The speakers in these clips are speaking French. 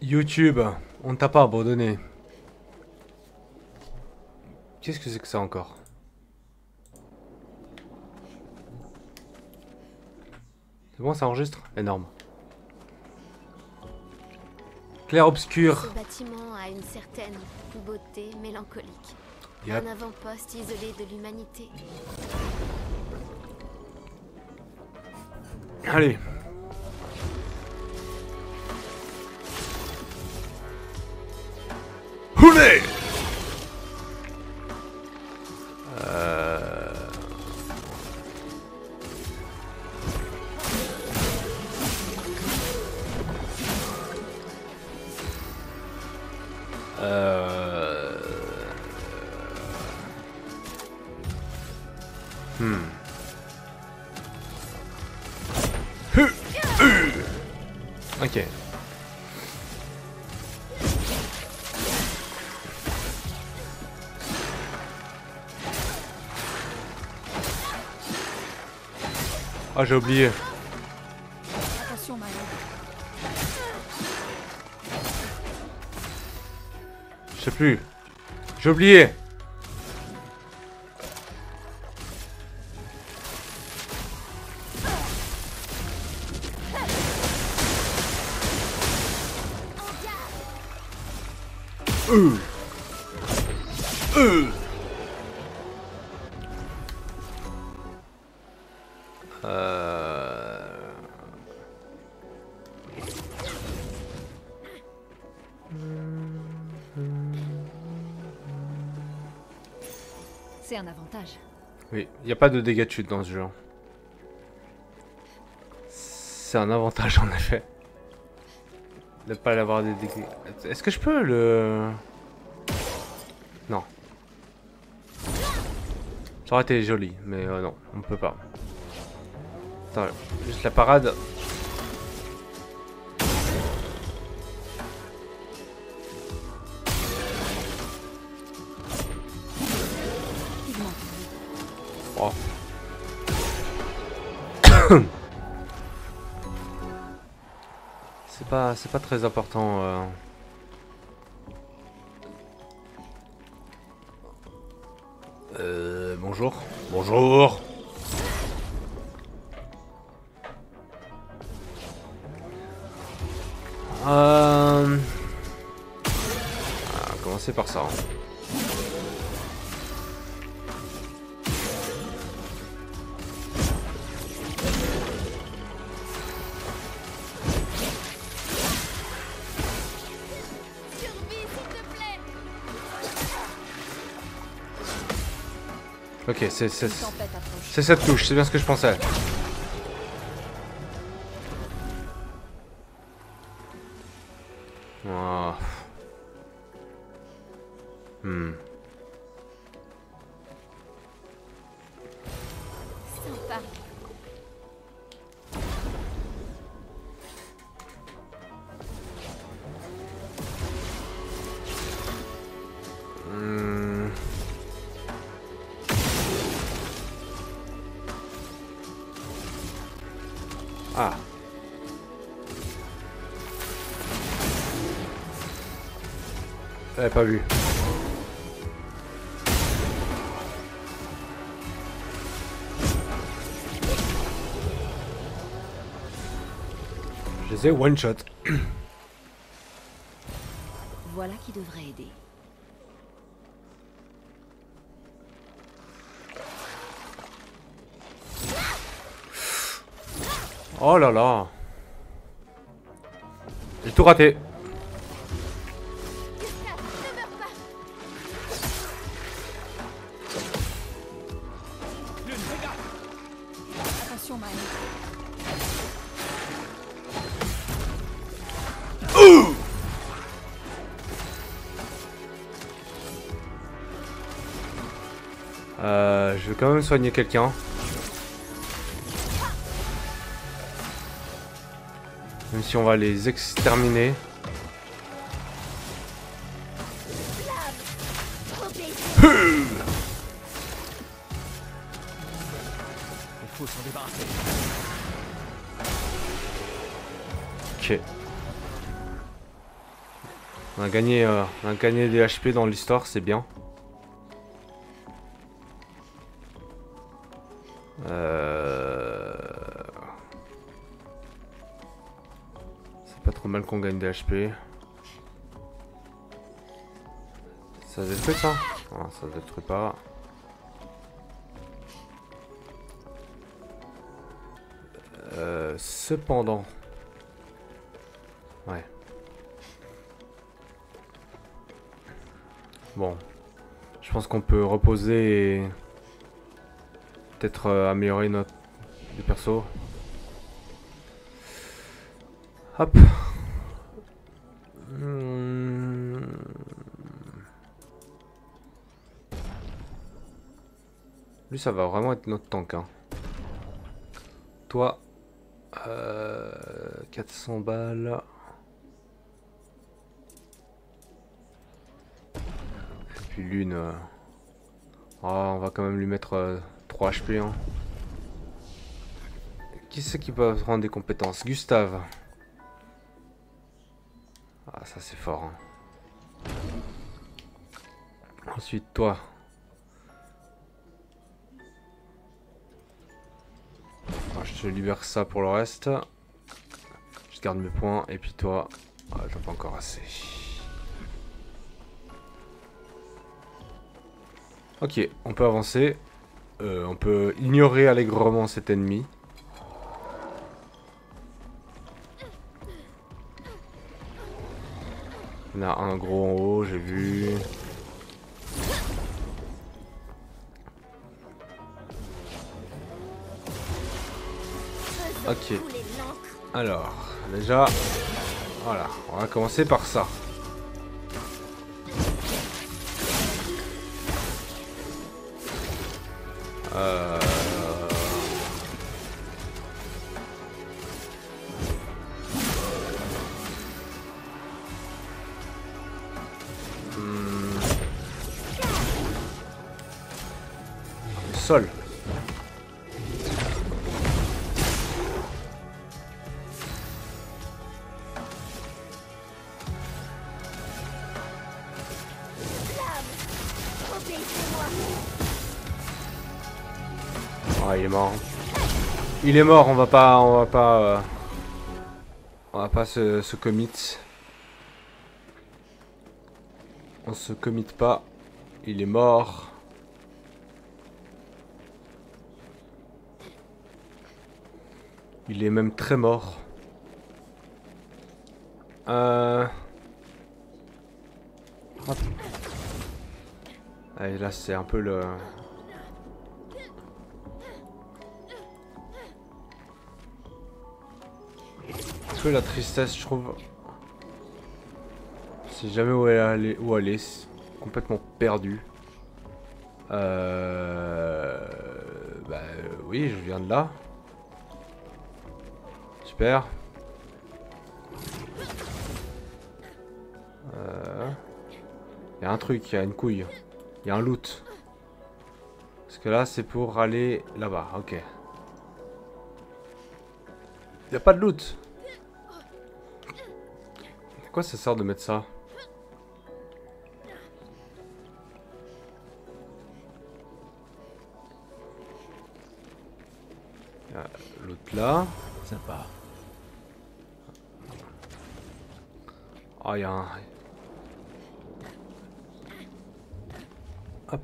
YouTube, on ne t'a pas abandonné. Qu'est-ce que c'est que ça encore? C'est bon, ça enregistre? Énorme. Clair-obscur. Ce bâtiment a une certaine beauté mélancolique. Yep. Un avant-poste isolé de l'humanité. Allez. Houlé. Ok. Ah, j'ai oublié. Attention, Maël. Je sais plus. J'ai oublié. C'est un avantage. Oui, il n'y a pas de dégâts de chute dans ce jeu. C'est un avantage en effet. De pas l'avoir des dégâts. Est-ce que je peux le... Non. Ça aurait été joli, mais non, on peut pas. Attends, juste la parade. Oh. C'est pas très important. Bonjour. Bonjour. On va commencer par ça. Ok, c'est cette touche, c'est bien ce que je pensais. Oh. Sympa. Ah. J'avais pas vu. Je les ai one shot. Voilà qui devrait aider. Oh là là. J'ai tout raté. Attention, Maël. Je vais quand même soigner quelqu'un. Même si on va les exterminer. Il faut s'en débarrasser. Ok. On a gagné des HP dans l'histoire, c'est bien. C'est pas trop mal qu'on gagne des HP. Ça détruit ça? Ah, ça détruit pas. Cependant. Ouais. Bon. Je pense qu'on peut reposer et peut-être améliorer notre perso. Hop. Lui, ça va vraiment être notre tank. Hein. Toi, 400 balles. Et puis l'une. Oh, on va quand même lui mettre 3 HP. Hein. Qui c'est qui peut prendre des compétences? Gustave. Ah, ça c'est fort. Hein. Ensuite, toi. Ah, je te libère ça pour le reste. Je garde mes points. Et puis toi, ah, j'en ai pas encore assez. Ok, on peut avancer. On peut ignorer allègrement cet ennemi. Il y en a un gros en haut, j'ai vu. Ok. Alors, déjà, voilà, on va commencer par ça. Le sol. Oh, il est mort. Il est mort, on va pas se commit. On se commit pas. Il est mort. Il est même très mort. Hop. Allez, là c'est un peu le... Un peu la tristesse, je trouve. Je sais jamais où aller, c'est complètement perdu. Bah oui, je viens de là. Super. Il y a un truc, il y a une couille. Il y a un loot. Parce que là, c'est pour aller là-bas. Ok. Il n'y a pas de loot. À quoi ça sert de mettre ça? Il y a l'autre là. Sympa. Oh, il y a un... Hop.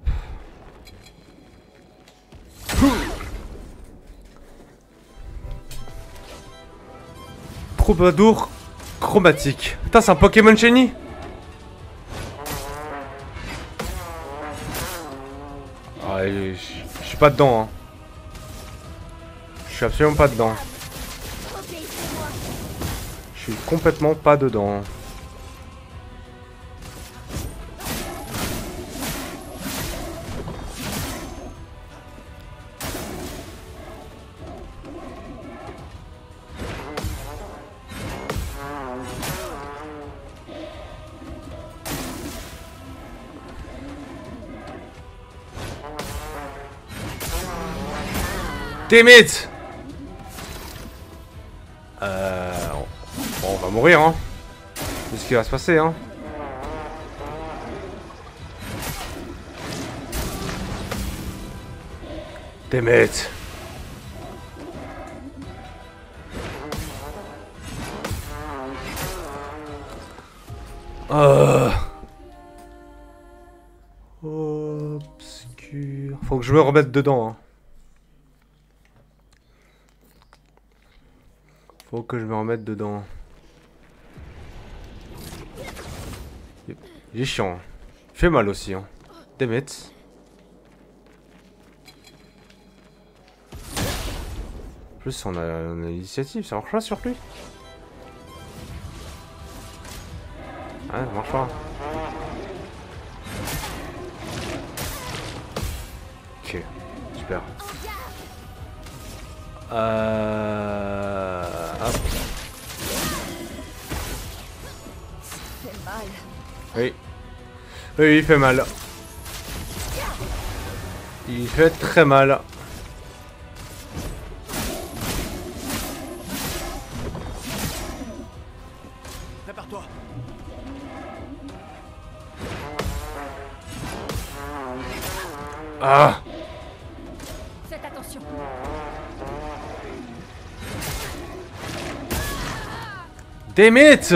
Troubadour chromatique. Putain, c'est un Pokémon Shiny. Ah, je suis pas dedans. Hein. Je suis absolument pas dedans. Je suis complètement pas dedans. Damn it! Bon, on va mourir, hein. C'est ce qui va se passer, hein. Damn it. Obscur. Faut que je me remette dedans. Hein. Faut que je me remette dedans. Il est chiant. Hein. Il fait mal aussi. Hein. Damn it. En plus, on a l'initiative. Ça marche pas sur lui. Ah, ça marche pas. Ok, super. Hop. Oui. Oui, il fait mal. Il fait très mal. Prépare-toi. Ah! Faites attention. Damn it!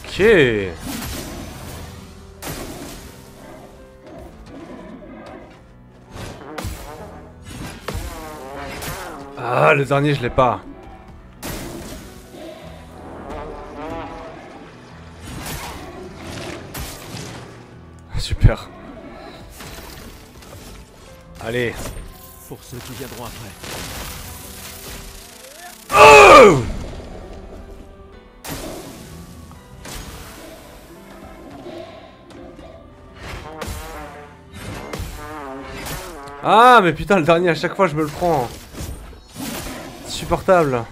Ok. Ah, le dernier, je l'ai pas. Super. Allez. Pour ceux qui viendront après. Oh! Ah, mais putain, le dernier, à chaque fois, je me le prends. Insupportable.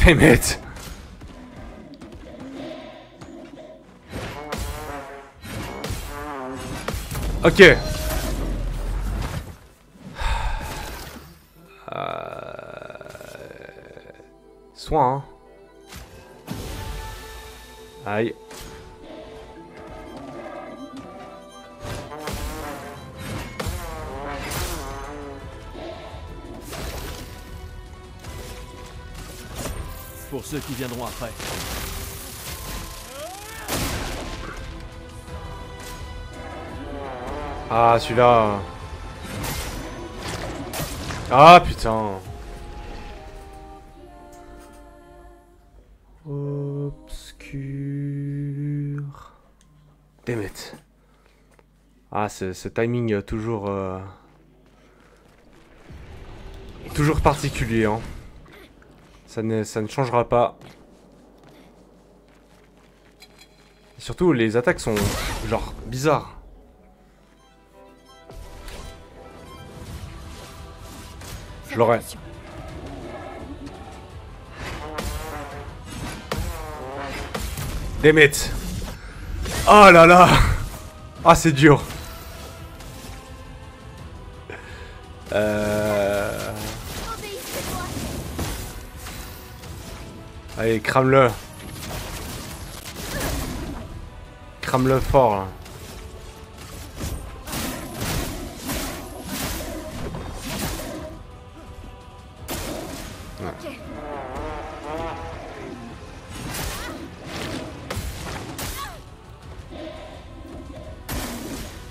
Damn it. Ok. Soin, hein. Aïe. Pour ceux qui viendront après. Ah, celui-là. Ah, putain. Obscur. Damn it. Ah, ce timing toujours... toujours particulier, hein. Ça ne changera pas. Et surtout, les attaques sont genre bizarres. Je l'aurais. Damn it. Oh là là. Ah, c'est dur. Allez, crame-le. Crame-le fort, là. Ok.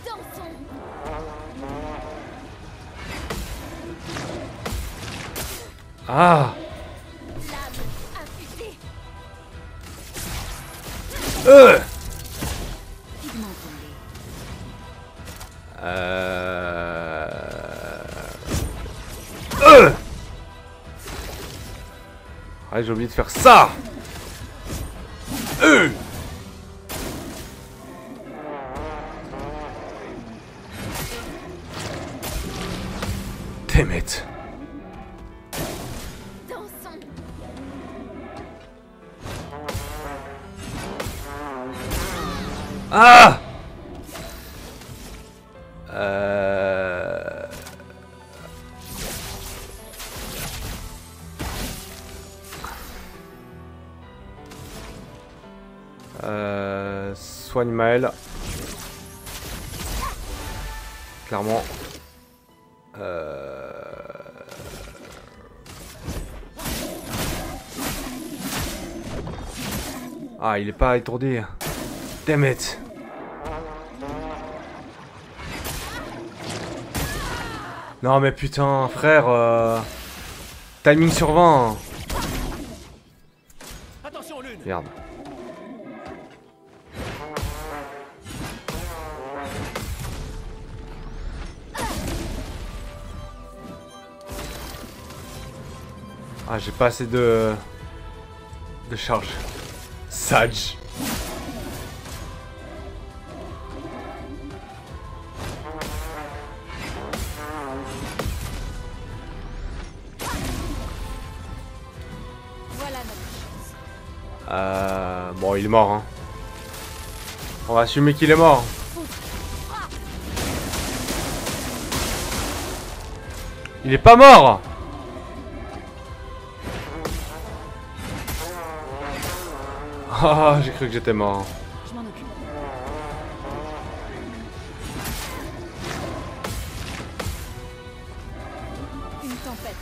Dansons. Ah. Ah, j'ai oublié de faire ça. Damn it. Dansons. Ah! Soigne Maël. Clairement. Ah, il est pas étourdi. Damn it. Non mais putain, frère. Timing sur 20. Attention, Lune. Merde. Ah, j'ai pas assez de charge. Sage. Voilà notre chance. Bon, il est mort, hein. On va assumer qu'il est mort. Il est pas mort. Ah, j'ai cru que j'étais mort. Je m'en occupe. Une tempête.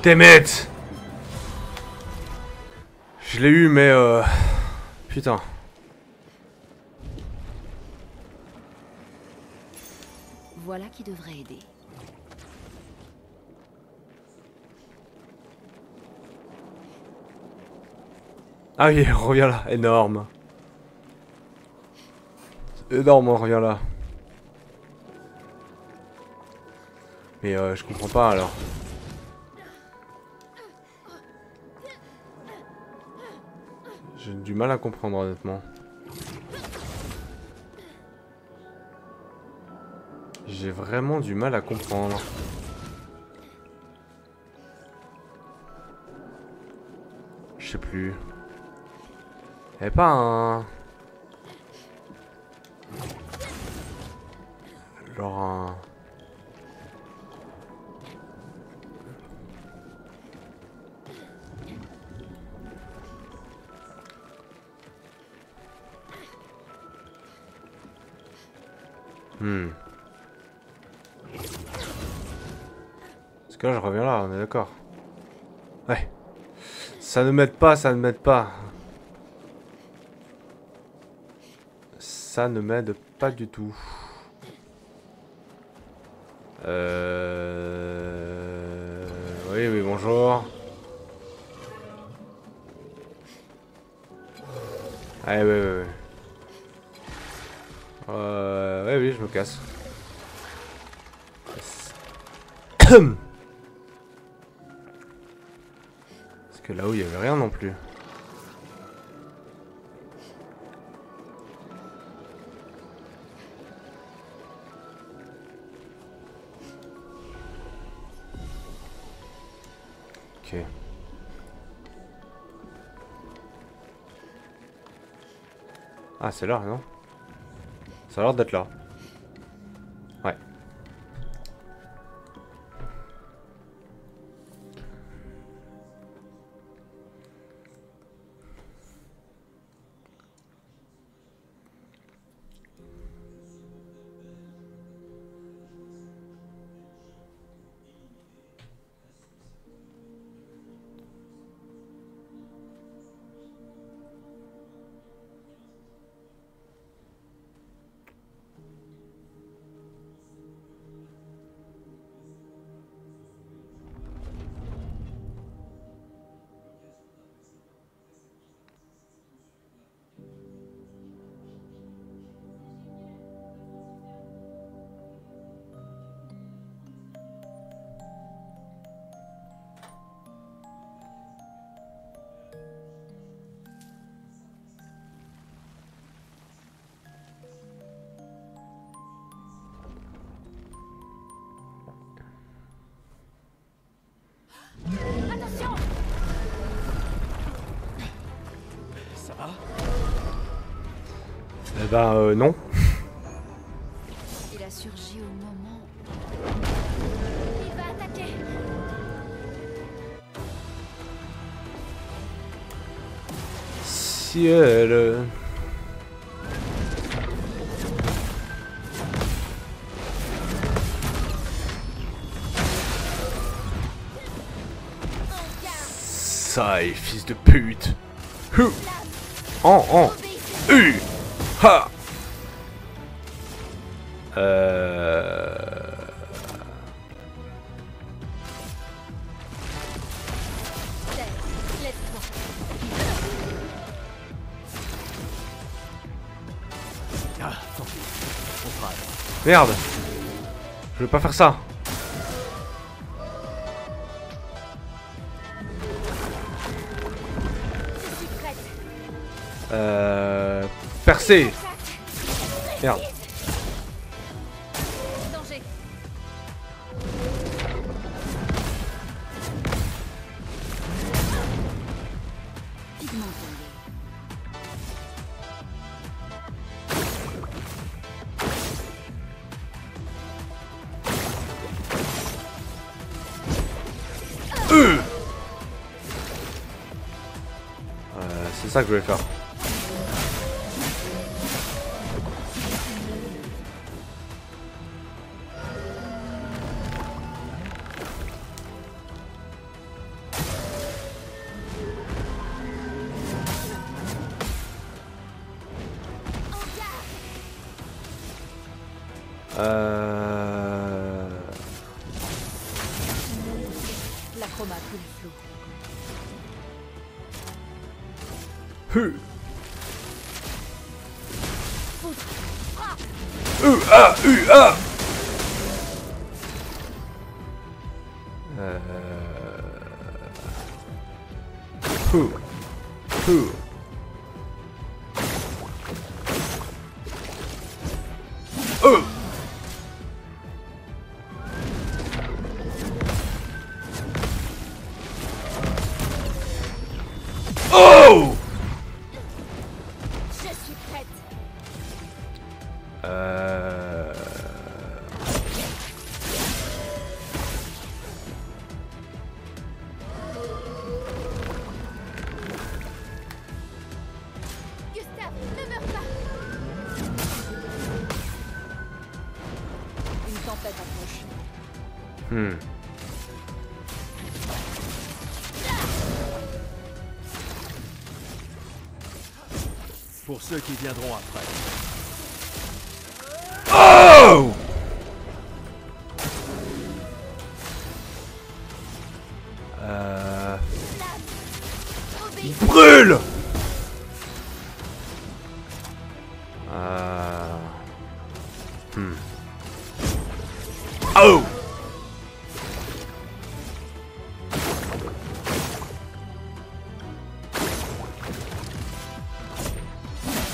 Damn it. Je l'ai eu, mais putain. Voilà qui devrait aider. Ah oui, reviens là, énorme. Énorme, reviens là. Mais je comprends pas alors. J'ai du mal à comprendre honnêtement. J'ai vraiment du mal à comprendre. Je sais plus. Y'avait pas un... Genre un... Parce que là je reviens là, on est d'accord. Ouais. Ça ne m'aide pas, ça ne m'aide pas. Ça ne m'aide pas du tout. Oui, oui, bonjour. Allez, ouais, ouais, ouais. Ouais, oui, je me casse. Parce que là-haut, il n'y avait rien non plus. Ok. Ah, c'est là, non? Ça a l'air d'être là. Ouais. non. Il a surgi au moment. Il va attaquer. Ciel. Ça est, fils de pute. Hou. En. Ha. Laisse-toi. Ah, tant pis. On fera alors. Merde. Je veux pas faire ça. Je suis prête. Percer. Merde. Danger. Pigment tombé. C'est ça que je voulais faire. L'acroma coule flou. Oh! Je suis prête. Gustave, ne meurs pas. Une tempête approche. Pour ceux qui viendront après. Oh! Brûle! Oh!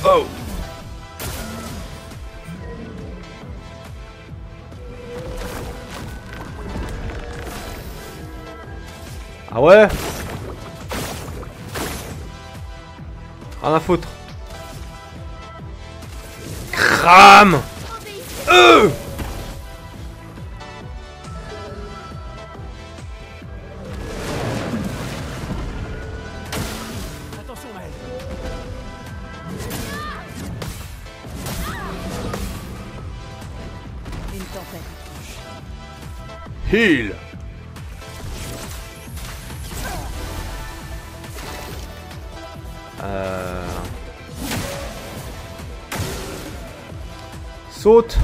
Oh! Ah ouais? Rien à foutre. Crame! Attention, Maël. Une tempête approche. Heal! Saute!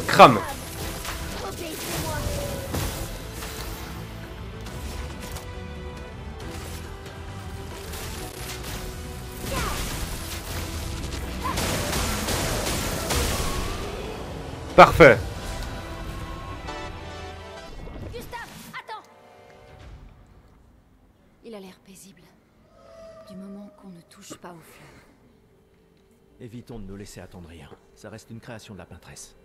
Crame! Obéissez-moi. Parfait! Gustave, attends. Il a l'air paisible. Du moment qu'on ne touche pas au fleuve. Évitons de nous laisser attendrir. Ça reste une création de la peintresse.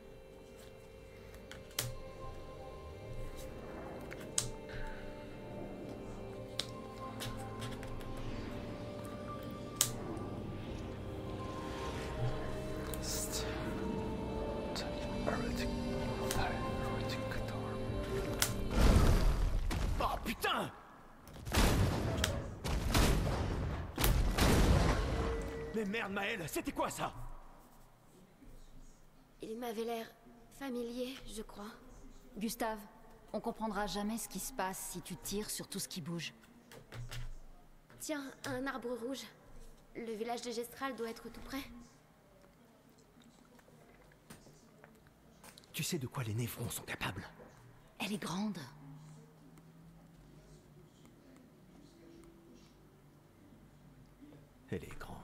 Mais merde, Maël, c'était quoi ça? Il m'avait l'air familier, je crois. Gustave, on comprendra jamais ce qui se passe si tu tires sur tout ce qui bouge. Tiens, un arbre rouge. Le village de Gestral doit être tout près. Tu sais de quoi les névrons sont capables? Elle est grande. Elle est grande.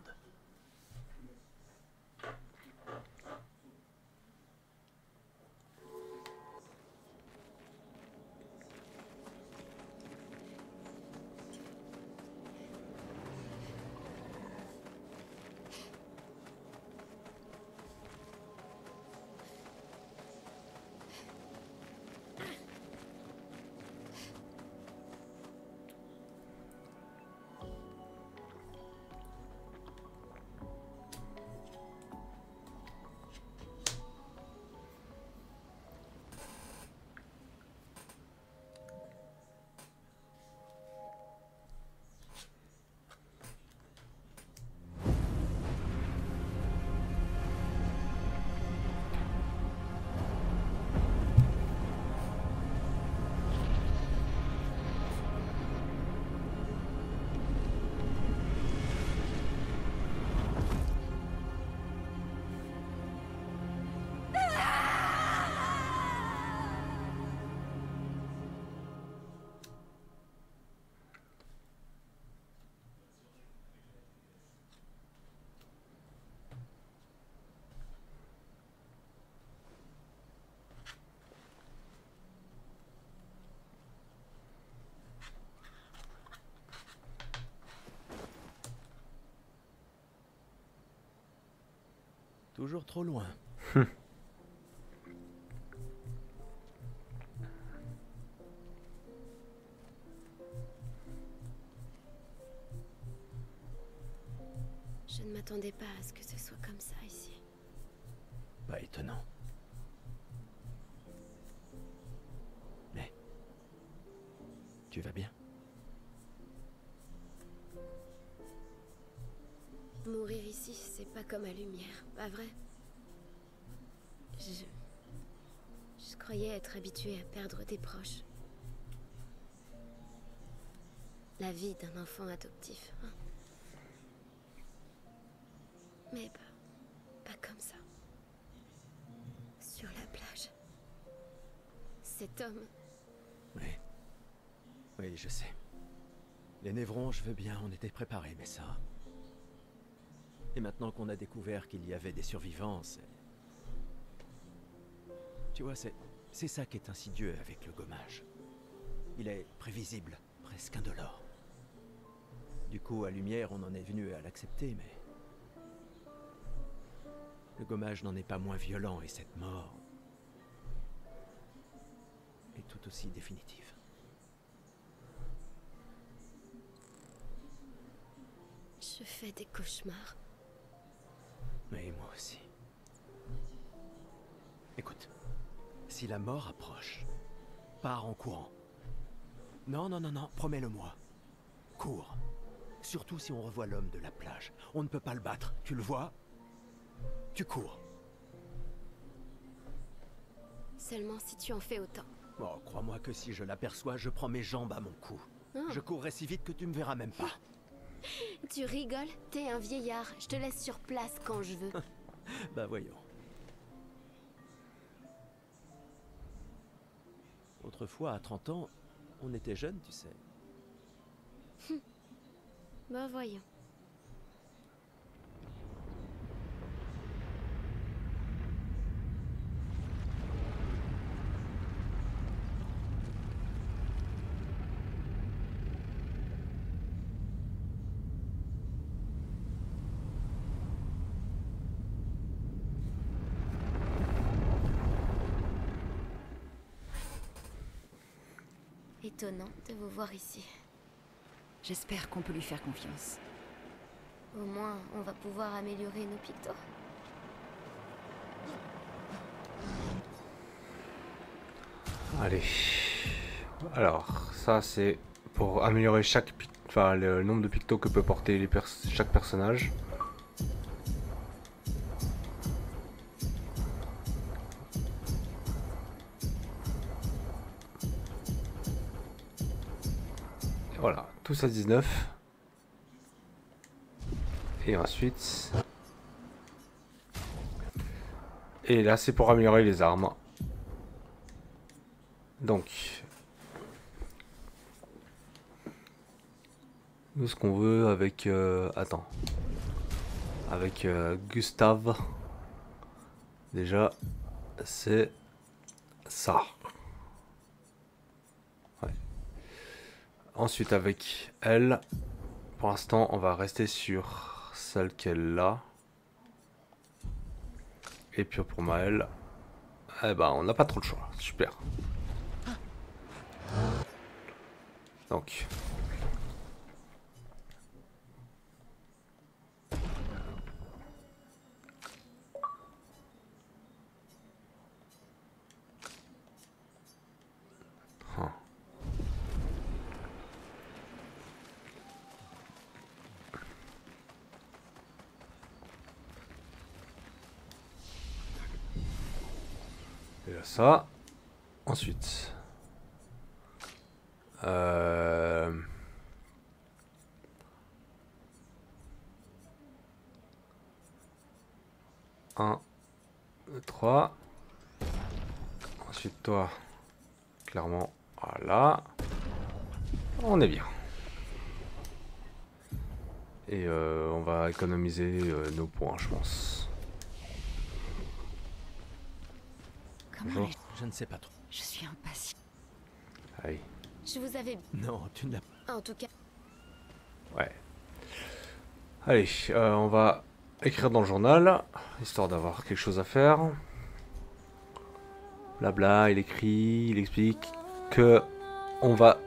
Toujours trop loin. Je ne m'attendais pas à ce que ce soit comme ça ici. Pas étonnant. Mais... tu vas bien? Mourir ici, c'est pas comme à Lumière, pas vrai? Je croyais être habituée à perdre des proches. La vie d'un enfant adoptif, hein. Mais pas comme ça. Sur la plage. Cet homme... Oui. Oui, je sais. Les névrons, je veux bien, on était préparés, mais ça... Et maintenant qu'on a découvert qu'il y avait des survivants, c'est... Tu vois, c'est ça qui est insidieux avec le gommage. Il est prévisible, presque indolore. Du coup, à Lumière, on en est venu à l'accepter, mais... le gommage n'en est pas moins violent, et cette mort... est tout aussi définitive. Je fais des cauchemars. Oui, moi aussi. Écoute, si la mort approche, pars en courant. Non, non, non, non, promets-le-moi. Cours. Surtout si on revoit l'homme de la plage. On ne peut pas le battre, tu le vois? Tu cours. Seulement si tu en fais autant. Oh, crois-moi que si je l'aperçois, je prends mes jambes à mon cou. Oh. Je courrai si vite que tu me verras même pas. Tu rigoles? T'es un vieillard. Je te laisse sur place quand je veux. Bah voyons. Autrefois, à 30 ans, on était jeunes, tu sais. Bah voyons. Étonnant de vous voir ici. J'espère qu'on peut lui faire confiance. Au moins, on va pouvoir améliorer nos pictos. Allez. Alors, ça c'est pour améliorer chaque enfin, le nombre de pictos que peut porter chaque personnage. Tous à 19. Et ensuite... Et là, c'est pour améliorer les armes. Donc... Nous, ce qu'on veut avec... attends. Avec Gustave. Déjà, c'est ça. Ouais. Ensuite, avec elle, pour l'instant, on va rester sur celle qu'elle a. Et puis pour Maëlle, eh ben, on n'a pas trop le choix. Super. Donc... Déjà ça. Ensuite. Un, deux, trois. Ensuite toi. Clairement. Voilà. On est bien. Et on va économiser nos points, je pense. Bonjour. Je ne sais pas trop. Je suis impatient. Allez. Je vous avais... Non, tu ne l'as pas. En tout cas, Ouais. Allez, on va écrire dans le journal, histoire d'avoir quelque chose à faire. Blabla, il écrit, il explique que on va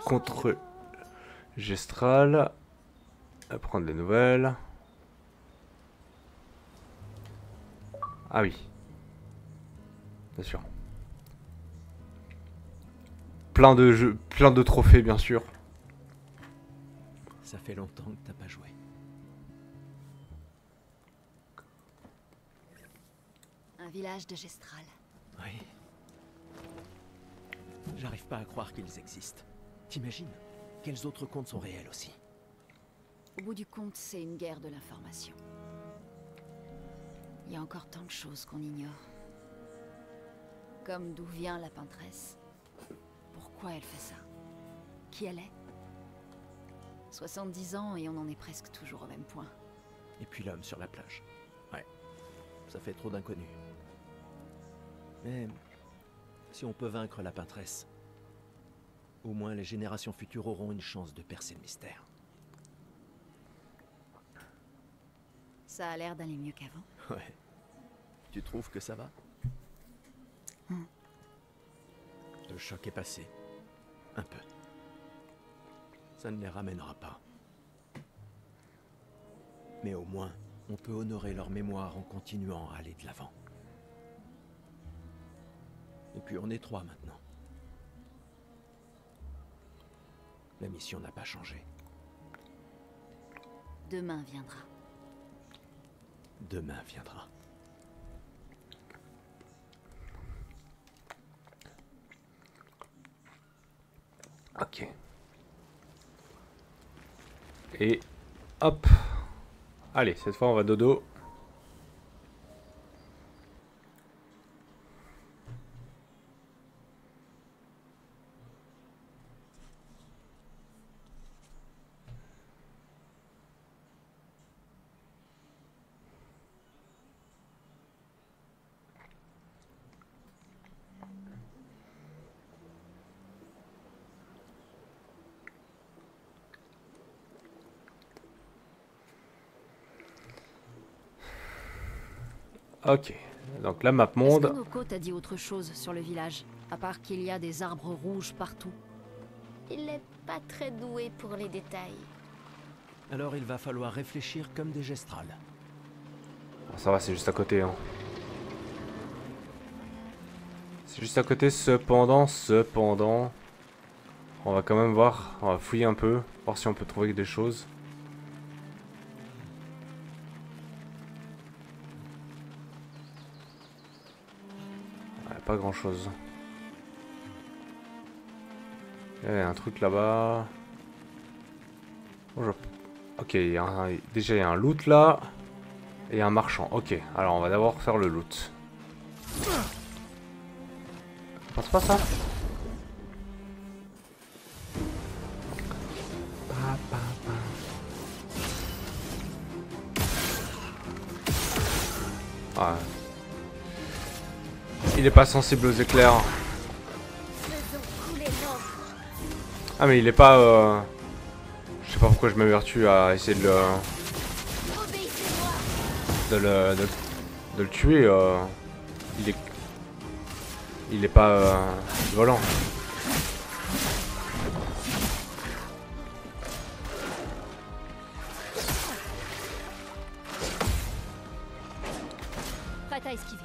contre Gestral, prendre des nouvelles. Ah oui. Bien sûr. Plein de jeux, plein de trophées bien sûr. Ça fait longtemps que t'as pas joué. Un village de Gestral. Oui. J'arrive pas à croire qu'ils existent. T'imagines? Quels autres contes sont réels aussi? Au bout du compte, c'est une guerre de l'information. Il y a encore tant de choses qu'on ignore. Comme d'où vient la peintresse. Pourquoi elle fait ça? Qui elle est? 70 ans et on en est presque toujours au même point. Et puis l'homme sur la plage. Ouais. Ça fait trop d'inconnus. Mais... si on peut vaincre la peintresse, au moins les générations futures auront une chance de percer le mystère. Ça a l'air d'aller mieux qu'avant. Ouais. Tu trouves que ça va? Le choc est passé. Un peu. Ça ne les ramènera pas. Mais au moins, on peut honorer leur mémoire en continuant à aller de l'avant. Et puis on est 3 maintenant. La mission n'a pas changé. Demain viendra. Demain viendra. Ok. Et hop. Allez, cette fois on va dodo. Ok, donc la map Est-ce que monde. Noko t'a dit autre chose sur le village? À part qu'il y a des arbres rouges partout. il est pas très doué pour les détails. Alors il va falloir réfléchir comme des gestrales. Ça va, c'est juste à côté. Hein. C'est juste à côté, cependant, on va quand même voir, on va fouiller un peu, voir si on peut trouver des choses. Ouais, pas grand chose. Il y a un truc là-bas. Bonjour. Ok, déjà il y a un loot là. Et un marchand. Ok, alors on va d'abord faire le loot. Je pense pas ça. Ah. Il est pas sensible aux éclairs. Ah mais il est pas... Je sais pas pourquoi je m'évertue à essayer de le tuer. Il est pas volant. Prête à esquiver.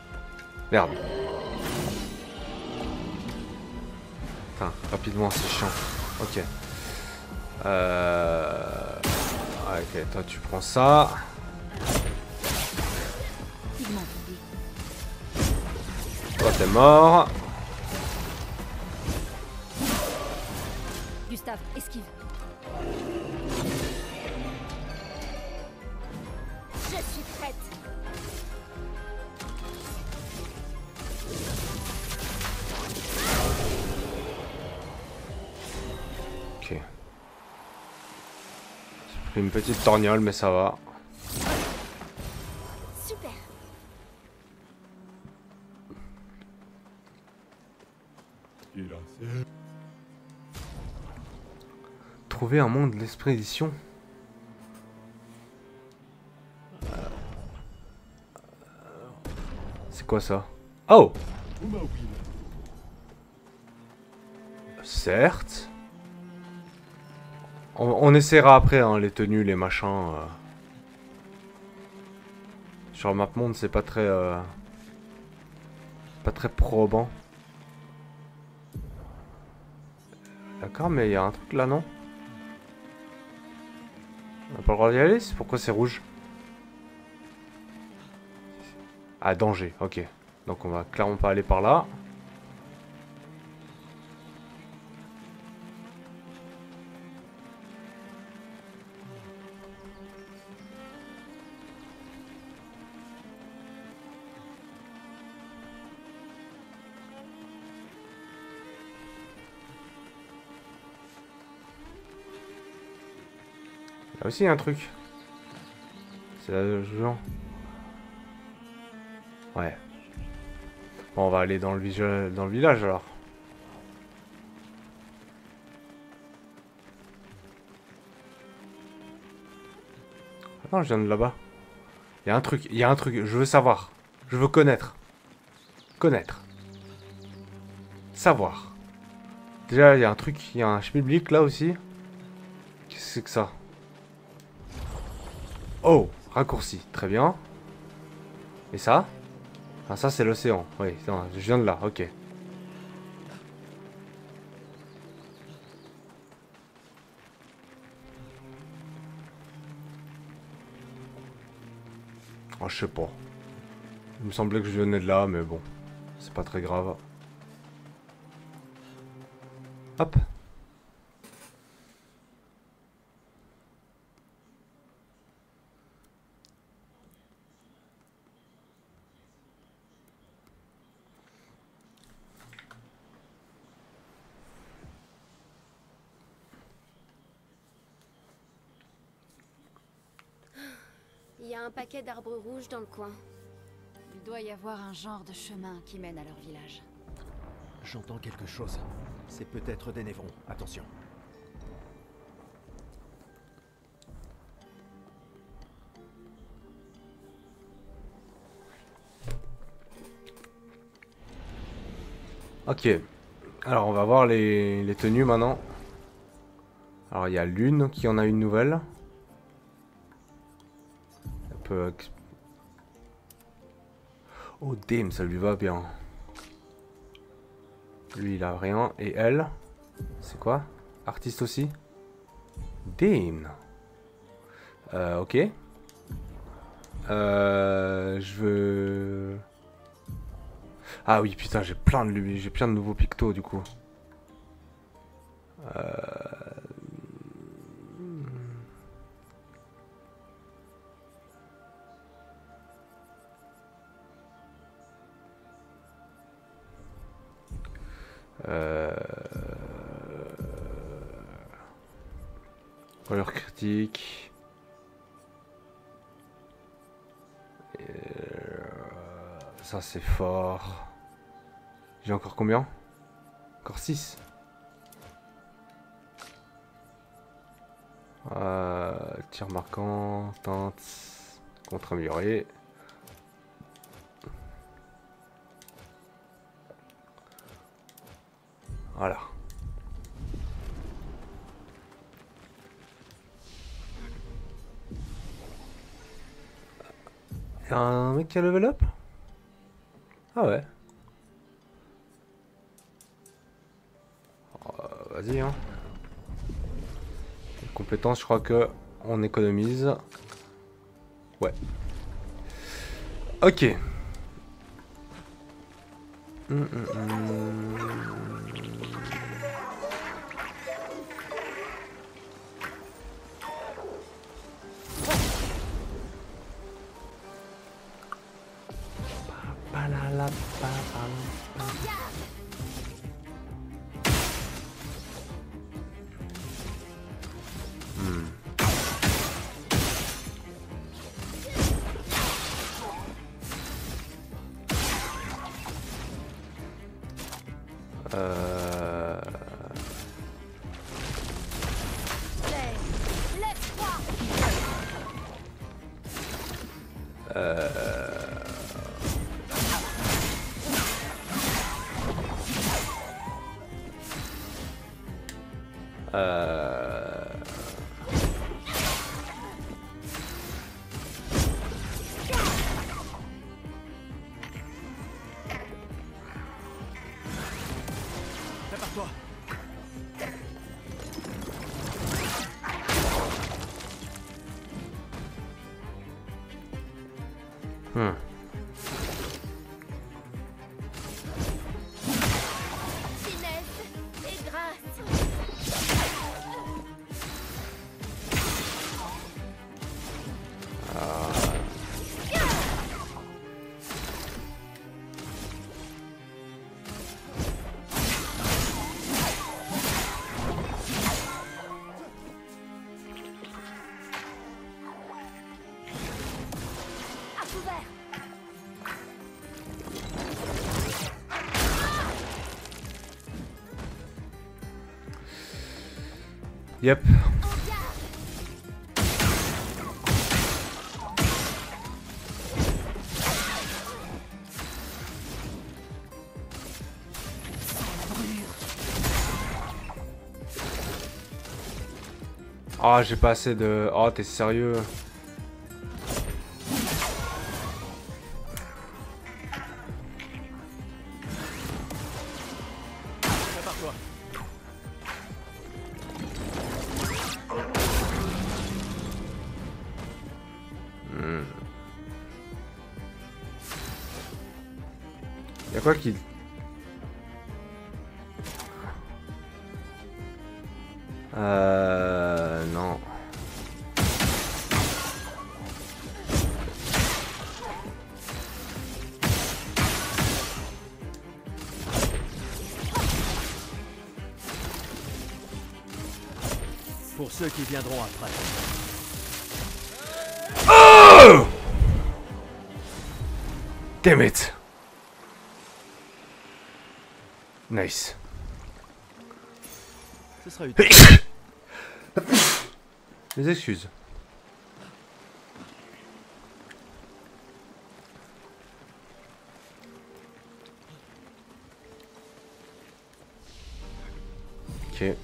Merde. Putain, rapidement c'est chiant. Ok. Ok, toi tu prends ça. Toi t'es mort. Gustave, esquive. Je suis prête. Ok. J'ai pris une petite torgnole mais ça va. Super. Trouver un monde de l'expédition. C'est quoi ça? Oh! Certes. On essaiera après hein, les tenues, les machins. Sur map monde c'est pas très probant. D'accord, mais il y a un truc là, non? On n'a pas le droit d'y aller? Pourquoi c'est rouge? Ah, danger, ok. Donc on va clairement pas aller par là. Là aussi il y a un truc. C'est là genre. Ouais. Bon, on va aller dans le village alors. Non, je viens de là-bas. Il y a un truc, je veux savoir. Je veux connaître. Connaître. Savoir. Déjà, il y a un truc, il y a un schmilblick là aussi. Qu'est-ce que c'est que ça? Oh, raccourci, très bien. Et ça? Ah, ça c'est l'océan. Oui, non, je viens de là, ok. Oh, je sais pas. Il me semblait que je venais de là, mais bon. C'est pas très grave. Hop. Il y a un paquet d'arbres rouges dans le coin. Il doit y avoir un genre de chemin qui mène à leur village. J'entends quelque chose. C'est peut-être des névrons. Attention. Ok. Alors on va voir les tenues maintenant. Alors il y a Lune qui en a une nouvelle. Un peu... Oh damn, ça lui va bien. Lui il a rien. Et elle, c'est quoi? Artiste aussi? Damn. Ok. Je veux... Ah oui, putain, j'ai plein de nouveaux pictos du coup. « Valeur critique. Ça c'est fort. J'ai encore combien? Encore 6. Tir marquant, teinte, contre amélioré. Voilà. Y'a un mec qui a level up? Ah ouais. Vas-y hein. Compétence, je crois que on économise. Ouais. Ok. Prépare-toi. Finesse et grâce. À couvert. Yep. Ah, j'ai pas assez de... Oh, t'es sérieux? Prépare-toi. Y'a quoi qui... Non. Pour ceux qui viendront après. Oh! Damn it. Nice. Ce sera utile. Mes excuses. Ok.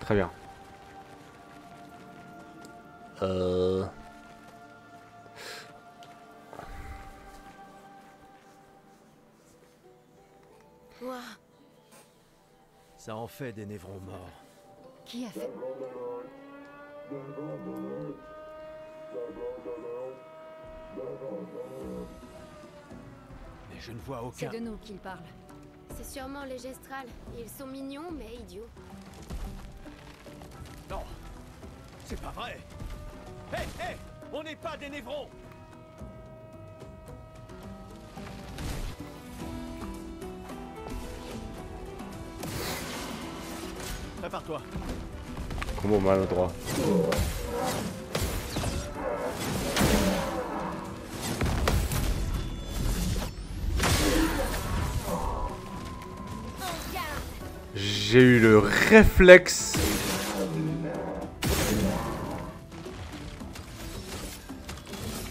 Très bien. Ouah, Ça en fait des névrons morts. Qui a fait... Mais je ne vois C'est aucun... de nous qu'il parle. c'est sûrement les gestrals. Ils sont mignons, mais idiots. Non, c'est pas vrai. Hé, hé, on n'est pas des névrons. Prépare-toi. Combo maladroit. J'ai eu le réflexe.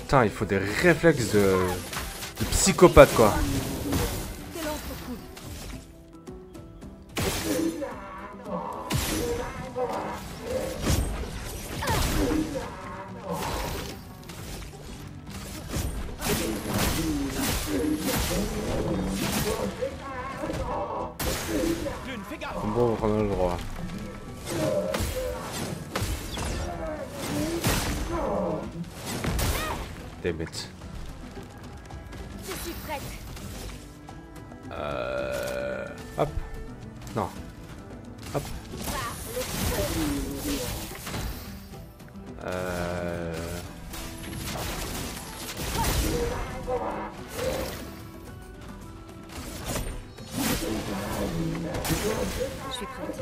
Putain, il faut des réflexes de psychopathe quoi. Lune, fais gaffe. Bon, on a le droit. Damn it. Je suis prête. Hop. Non. Hop. Je suis prête.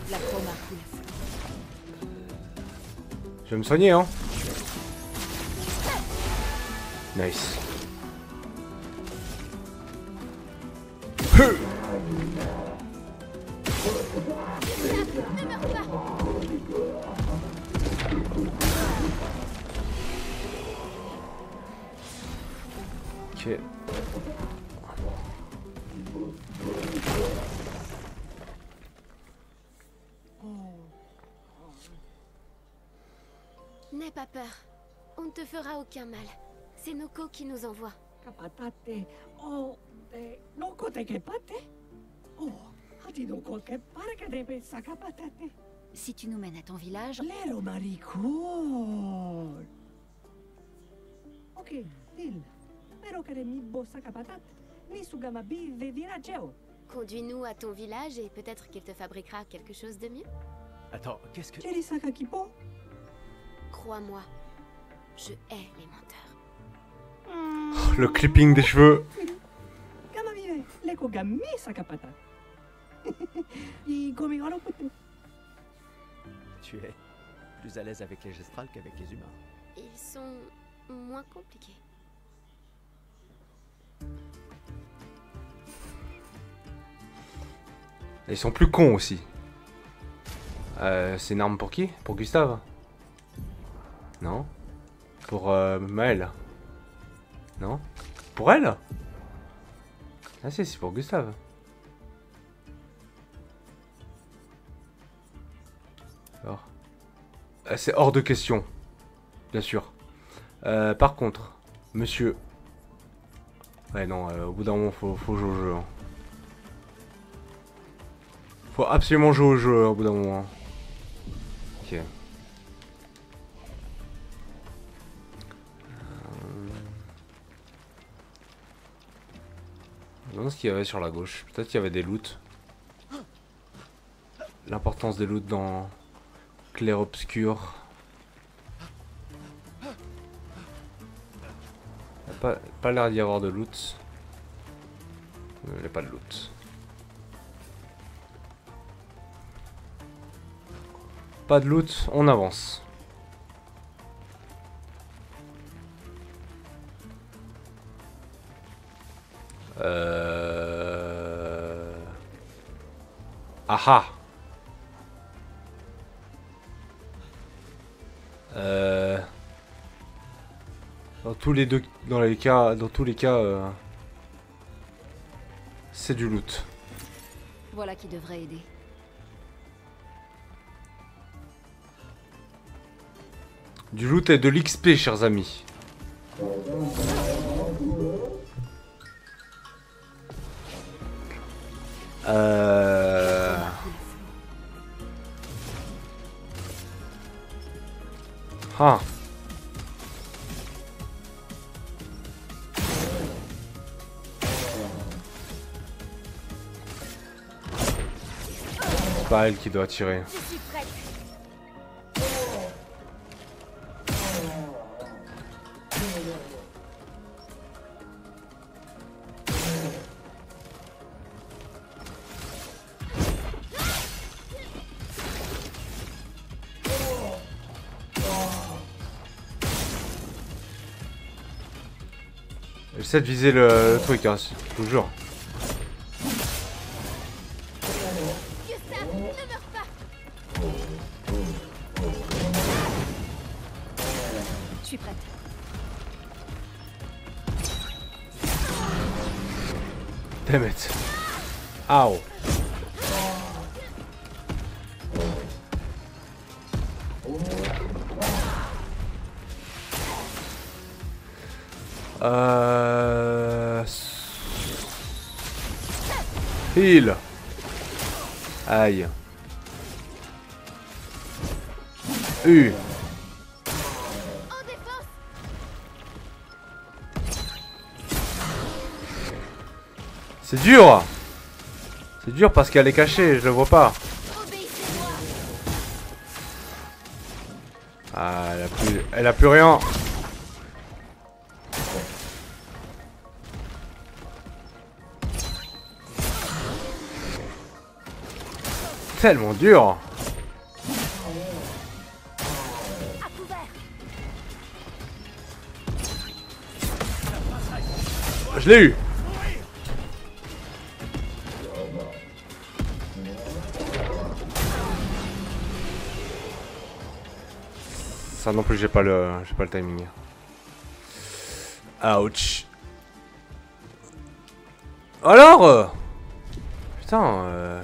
La chroma coule. Je vais me soigner, hein. Nice. Ok. N'aie pas peur. On ne te fera aucun mal. C'est Noko qui nous envoie. Capatate o de noko de kepate? Oh, hati no kolke parka debe sa capatate. Si tu nous mènes à ton village, Lero maricol. Ok, il. Pero que mi bossa capatate. Ni sugama bi de virageo. Conduis-nous à ton village et peut-être qu'il te fabriquera quelque chose de mieux. Attends, qu'est-ce que... Cheri saka kipo? Crois-moi, je hais les menteurs. Le clipping des cheveux. Gama vive, leko gami sa capatate. I gomi garo putu. Tu es plus à l'aise avec les gestrals qu'avec les humains. Ils sont moins compliqués. Ils sont plus cons aussi. C'est une arme pour qui? Pour Gustave? Non? Pour Maëlle? Non? Pour elle? Ah si, c'est pour Gustave. Alors. C'est hors de question. Bien sûr. Par contre, monsieur... Ouais non, au bout d'un moment, faut jouer au jeu. Hein. Faut absolument jouer au jeu au bout d'un moment. Ok. Je me demande ce qu'il y avait sur la gauche. Peut-être qu'il y avait des loots. L'importance des loots dans clair-obscur. Il n'y a pas l'air d'y avoir de loot. Il n'y a pas de loot. Pas de loot, on avance. Ah ah. Dans tous les cas, c'est du loot. Voilà qui devrait aider. Du loot et de l'XP, chers amis. Ah. C'est pas elle qui doit tirer. Je suis prête. J'essaie de viser le truc, hein, toujours. Gustave, ne meurs pas. Je suis prête. Damn it. Ow. Heal. Aïe. En défense. C'est dur. C'est dur parce qu'elle est cachée, je le vois pas. Obéissez-moi. Ah, elle a plus rien. Tellement dur. À couvert. Je l'ai eu. Ça non plus j'ai pas le timing. Ouch. Alors putain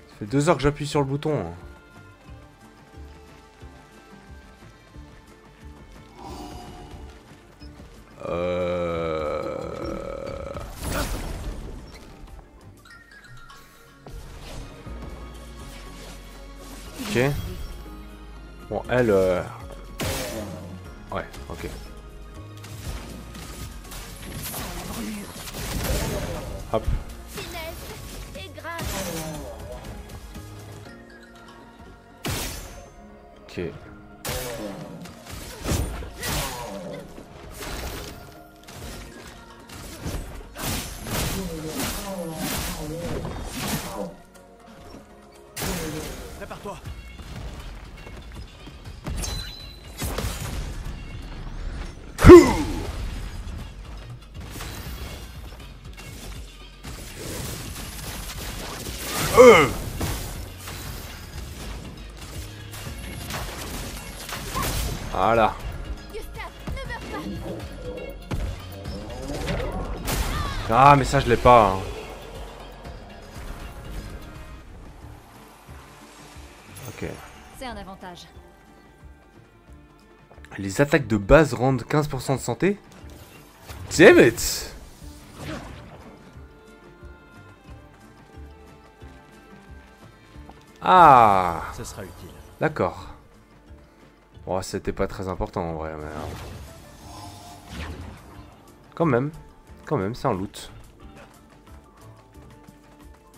ça fait 2 heures que j'appuie sur le bouton. Ok. Bon, elle... Ouais, ok. Hop. Finesse et grâce. Ok. Prépare-toi. Voilà. Gustave, ne meurs pas. Ah, mais ça, je l'ai pas. Hein. Ok. C'est un avantage. Les attaques de base rendent 15% de santé. Damn it! Ah! Ce sera utile. D'accord. Bon, c'était pas très important en vrai, mais... Quand même, c'est un loot.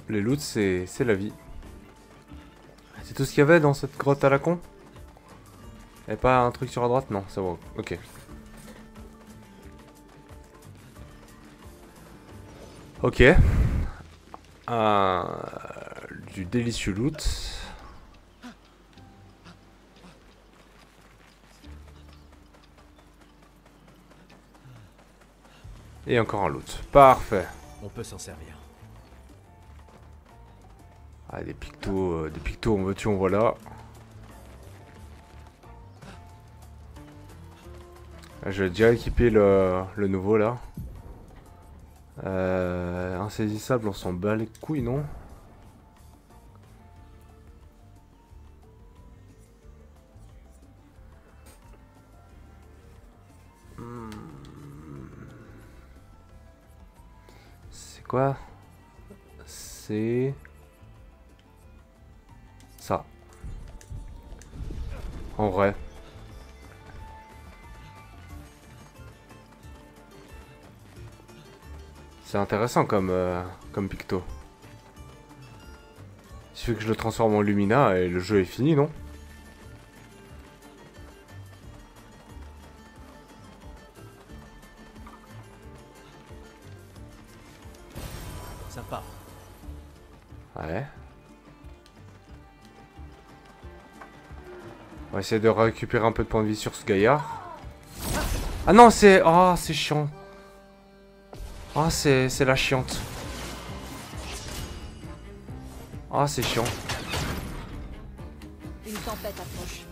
Les loots, c'est la vie. C'est tout ce qu'il y avait dans cette grotte à la con? Y'a pas un truc sur la droite? Non, c'est bon, ok. Ok. Du délicieux loot. Et encore un loot. Parfait. On peut s'en servir. Ah, des pictos, on veut-tu, on voilà. Je vais déjà équiper le nouveau là. Insaisissable, on s'en bat les couilles, non? C'est quoi? C'est... ça. En vrai. C'est intéressant comme picto. Il suffit que je le transforme en Lumina et le jeu est fini, non? Sympa. Ouais. On va essayer de récupérer un peu de points de vie sur ce gaillard. Ah non, c'est... oh, c'est chiant. Ah, c'est la chiante. Ah, c'est chiant. Une tempête approche.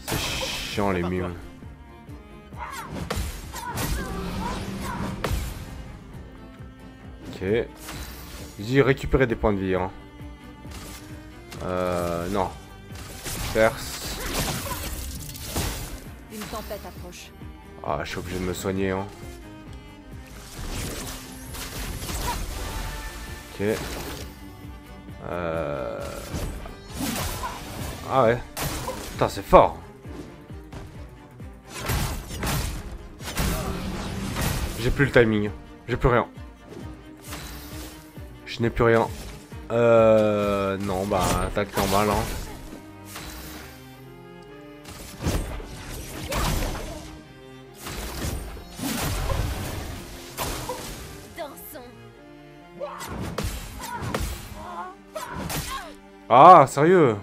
C'est chiant les mimes. Ok. J'ai récupéré des points de vie, hein. Non. Perse. Une tempête approche. Ah, je suis obligé de me soigner, hein. Ok. Ah ouais. Putain, c'est fort. J'ai plus le timing. J'ai plus rien. Je n'ai plus rien. Non, bah, attaque normale, hein. Dansons. Ah, sérieux?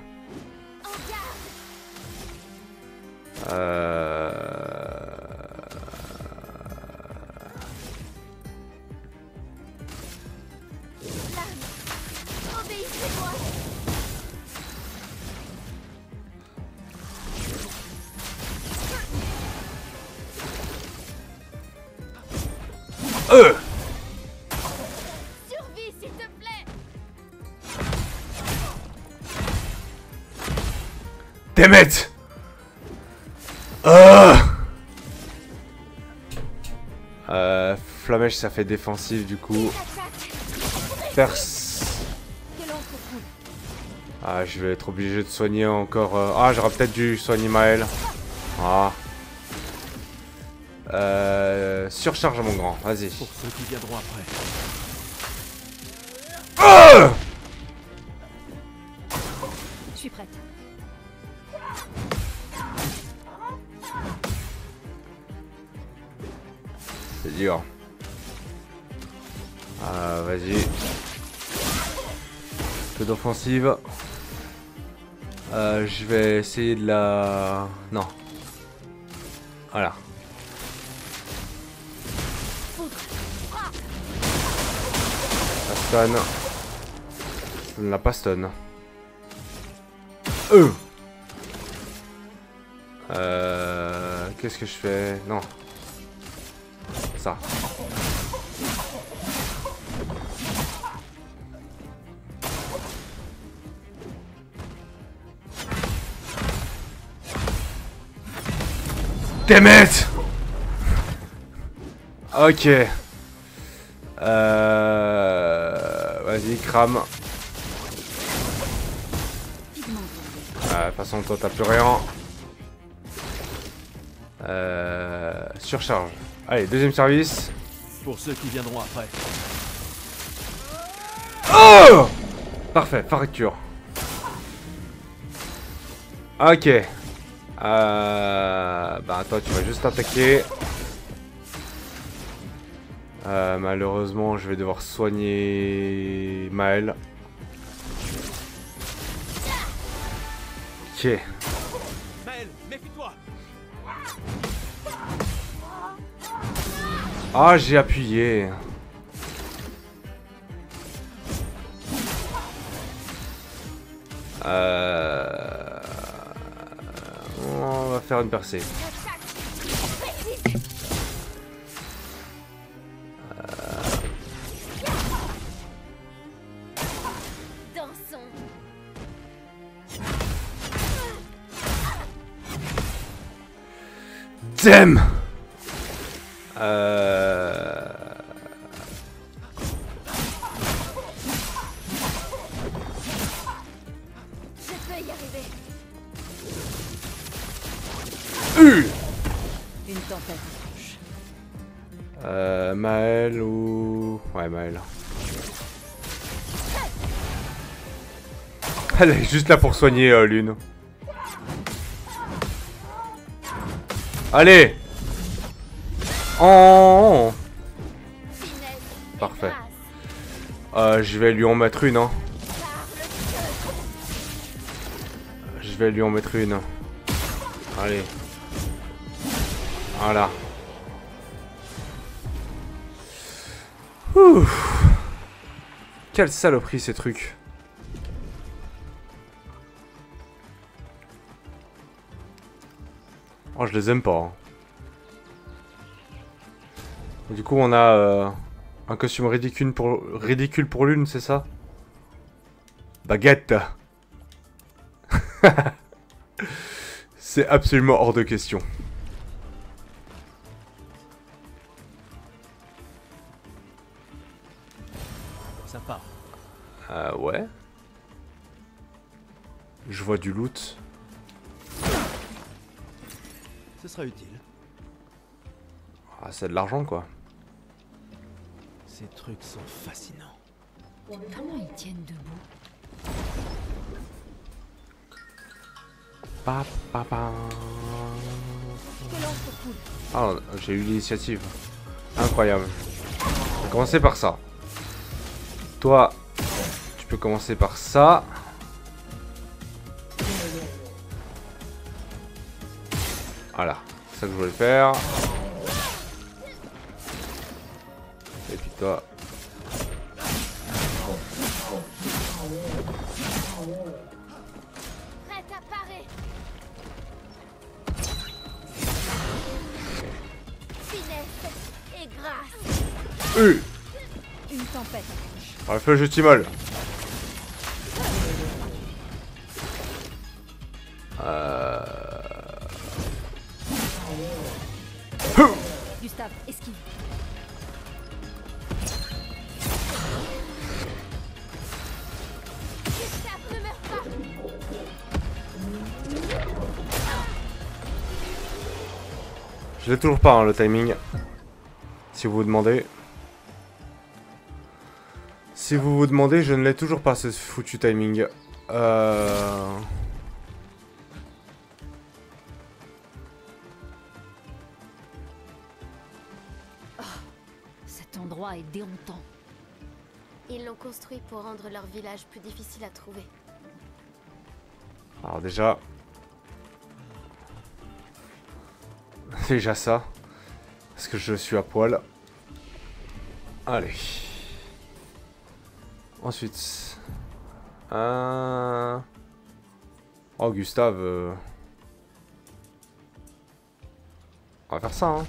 Obéissez-moi. Survie, s'il te plaît. Damn it! Flamèche, ça fait défensif du coup. Perse. Quel autre coup? Ah, je vais être obligé de soigner encore. Ah, j'aurais peut-être dû soigner Maël. Ah. Surcharge mon grand, vas-y. Pour ceux qui viendront après. Je suis prête. C'est dur. Vas-y. Peu d'offensive. Je vais essayer de la... non. Voilà. La stun. Je ne l'a pas stun. Qu'est-ce que je fais? Non. Ça. Damn it! Ok. Vas-y, crame. De toute façon, toi, t'as plus rien. Surcharge. Allez, deuxième service. Pour ceux qui viendront après. Oh! Parfait, fracture. Ok. Bah toi tu vas juste attaquer. Malheureusement, je vais devoir soigner Maël. Ok. Maël, méfie-toi. Ah, j'ai appuyé. On va faire une percée. Dansons. Damn. Je peux y arriver. Une tempête approche. Maël ou... Ouais, Maël. Elle est juste là pour soigner Lune. Allez. Oh. Finesse et Parfait. grâce. Je vais lui en mettre une, hein. Par le feu. Je vais lui en mettre une. Allez. Voilà. Ouh. Quelle saloperie ces trucs. Oh, je les aime pas. Hein. Du coup, on a un costume ridicule pour Lune, c'est ça? Baguette. C'est absolument hors de question. Sympa. Ouais. Je vois du loot. Ce sera utile. Ah, c'est de l'argent, quoi. Ces trucs sont fascinants. Comment ils tiennent debout? Pa, pa, pa. Ah, j'ai eu l'initiative. Incroyable. On va commencer par ça. Toi, tu peux commencer par ça. Voilà, c'est ça que je voulais faire. Et puis toi. Prête à parer. Finesse et grâce. Une tempête approche. Par le feu, je t'immole. Gustave, esquive. Gustave, ne meurs pas. Je l'ai toujours pas, hein, le timing. Si vous vous demandez. Si vous vous demandez, je ne l'ai toujours pas, ce foutu timing. Cet endroit est déroutant. Ils l'ont construit pour rendre leur village plus difficile à trouver. Alors déjà... Déjà ça. Parce que je suis à poil. Allez. Ensuite... Oh, Gustave... On va faire ça, hein.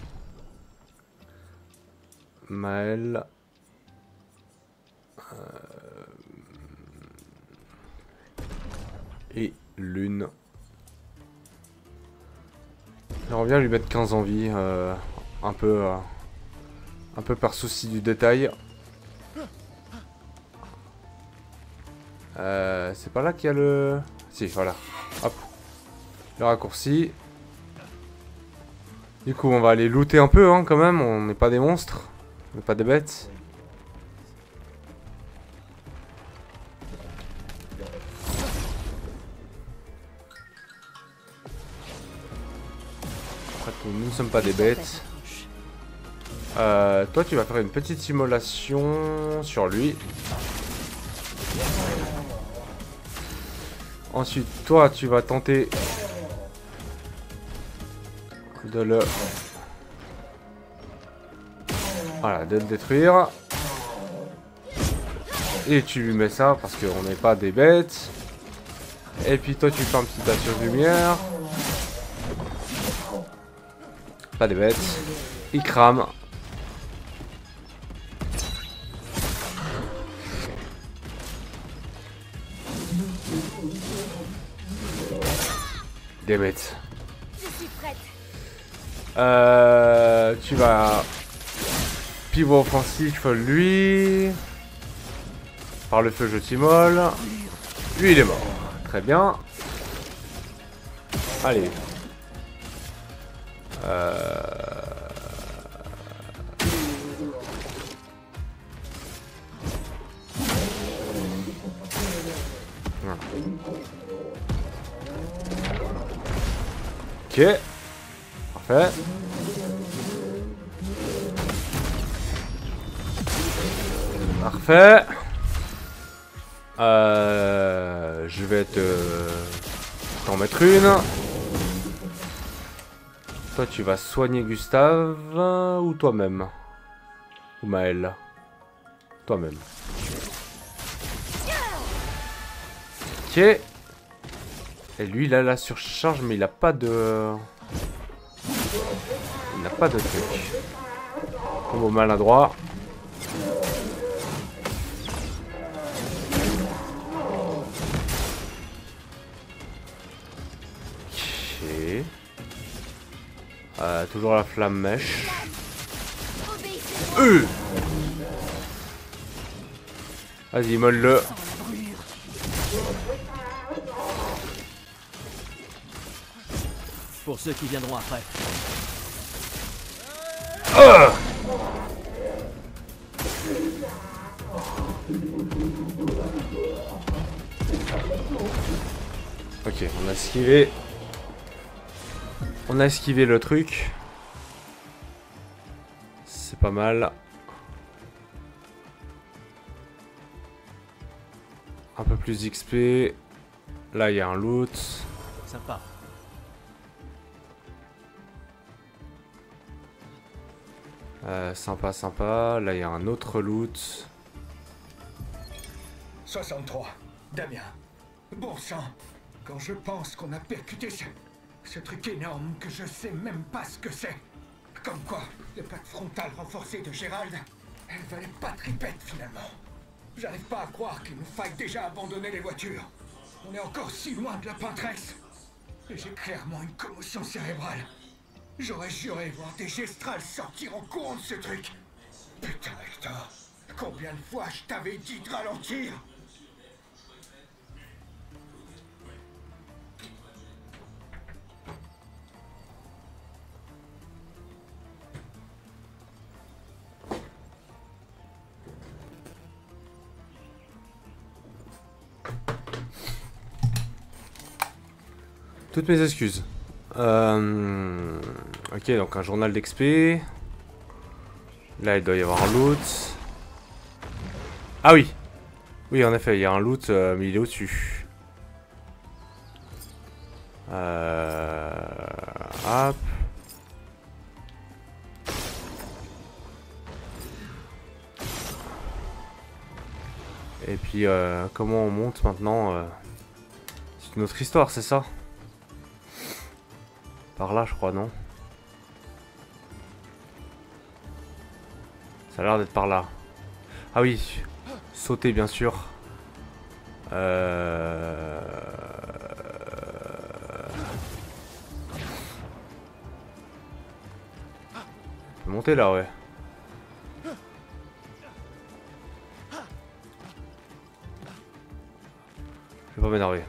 Maël... Et Lune. J'aimerais bien lui mettre 15 en vie, un peu par souci du détail. C'est pas là qu'il y a le... Si, voilà. Hop. Le raccourci. Du coup, on va aller looter un peu, hein, quand même. On n'est pas des monstres. On n'est pas des bêtes. Après tout, nous ne sommes pas des bêtes. Toi, tu vas faire une petite simulation sur lui. Ensuite, toi, tu vas tenter de le... Voilà, de le détruire. Et tu lui mets ça parce qu'on n'est pas des bêtes. Et puis toi, tu fais un petit tas de lumière. Pas des bêtes. Il crame. Des bêtes. Je suis prête. Tu vas pivot offensif lui. Par le feu je t'immole. Lui il est mort. Très bien. Allez. Voilà. Ok. Parfait. Parfait. Je vais t'en mettre une. Toi tu vas soigner Gustave ou toi-même? Ou Maël? Toi-même. Ok. Et lui il a la surcharge mais il a pas de... Il n'a pas de truc. Combo maladroit. Toujours la flamme mèche. Vas-y, molle-le. Pour ceux qui viendront après. Ok, on a esquivé. On a esquivé le truc. C'est pas mal. Un peu plus d'XP. Là, il y a un loot. Sympa. Sympa, sympa. Là, il y a un autre loot. 63. Damien. Bon sang. Quand je pense qu'on a percuté ce truc énorme que je sais même pas ce que c'est. Comme quoi, les plaques frontales renforcées de Gérald, elles valaient pas tripette finalement. J'arrive pas à croire qu'il nous faille déjà abandonner les voitures. On est encore si loin de la Pintresse. Et j'ai clairement une commotion cérébrale. J'aurais juré voir des gestrales sortir en courant de ce truc. Putain, Hector, combien de fois je t'avais dit de ralentir? Toutes mes excuses. Ok, donc un journal d'XP. Là, il doit y avoir un loot. Ah oui. Oui, en effet, il y a un loot, mais il est au-dessus. Hop. Et puis, comment on monte maintenant c'est une autre histoire, c'est ça? Par là, je crois, non? Ça a l'air d'être par là. Ah oui, sauter, bien sûr. Je peux monter là, ouais. Je vais pas m'énerver.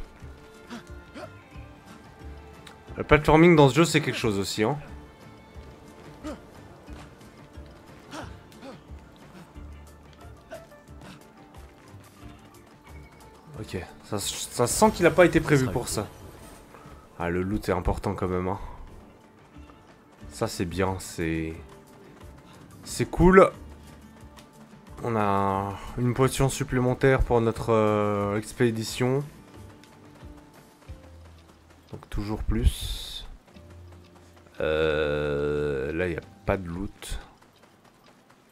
Le platforming dans ce jeu, c'est quelque chose aussi, hein. Ok, ça sent qu'il n'a pas été prévu pour ça. Ah, le loot est important quand même, hein. Ça, c'est bien, c'est C'est cool. On a une potion supplémentaire pour notre expédition. Donc toujours plus. Là, il n'y a pas de loot.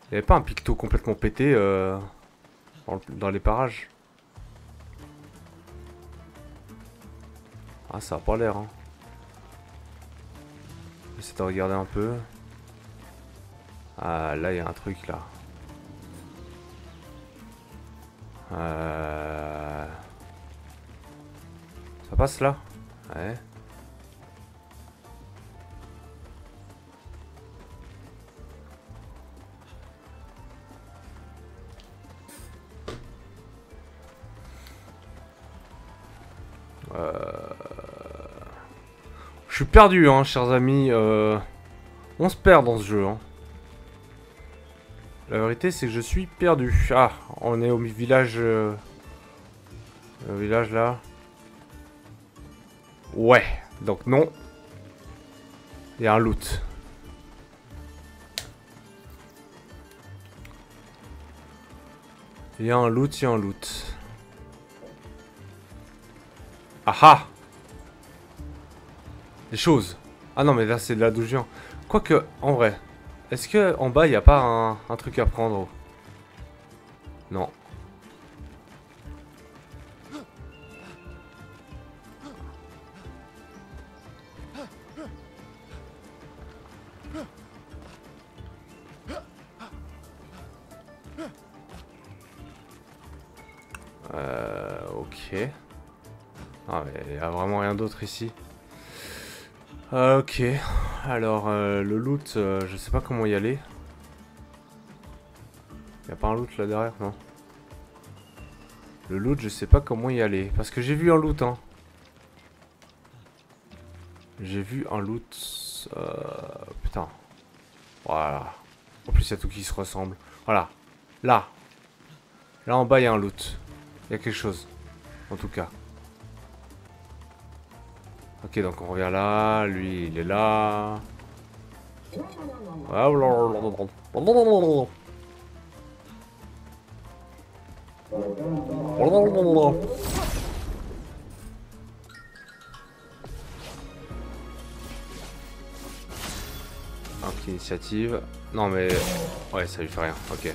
Il n'y avait pas un picto complètement pété dans les parages. Ah, ça a pas l'air. Hein. J'essaie de regarder un peu. Ah, là, il y a un truc, là. Ça passe, là? Ouais. Je suis perdu, hein, chers amis. On se perd dans ce jeu. Hein. La vérité, c'est que je suis perdu. Ah, on est au village. Le village là. Ouais. Donc non. Il y a un loot. Il y a un loot, il y a un loot. Ah ah! Des choses. Ah non, mais là, c'est de là d'où je viens. Quoique, en vrai, est-ce que en bas, il n'y a pas un truc à prendre? Non. Ok. Ah, mais il n'y a vraiment rien d'autre ici. Ok. Alors, le loot, je sais pas comment y aller. Y a pas un loot là derrière, non? Le loot, je sais pas comment y aller. Parce que j'ai vu un loot, hein. J'ai vu un loot. Putain. Voilà. En plus, il y a tout qui se ressemble. Voilà. Là. Là en bas, il y a un loot. Il y a quelque chose. En tout cas. Ok, donc on revient là. Lui, il est là. Ok, initiative. Non mais... Ouais, ça lui fait rien. Ok.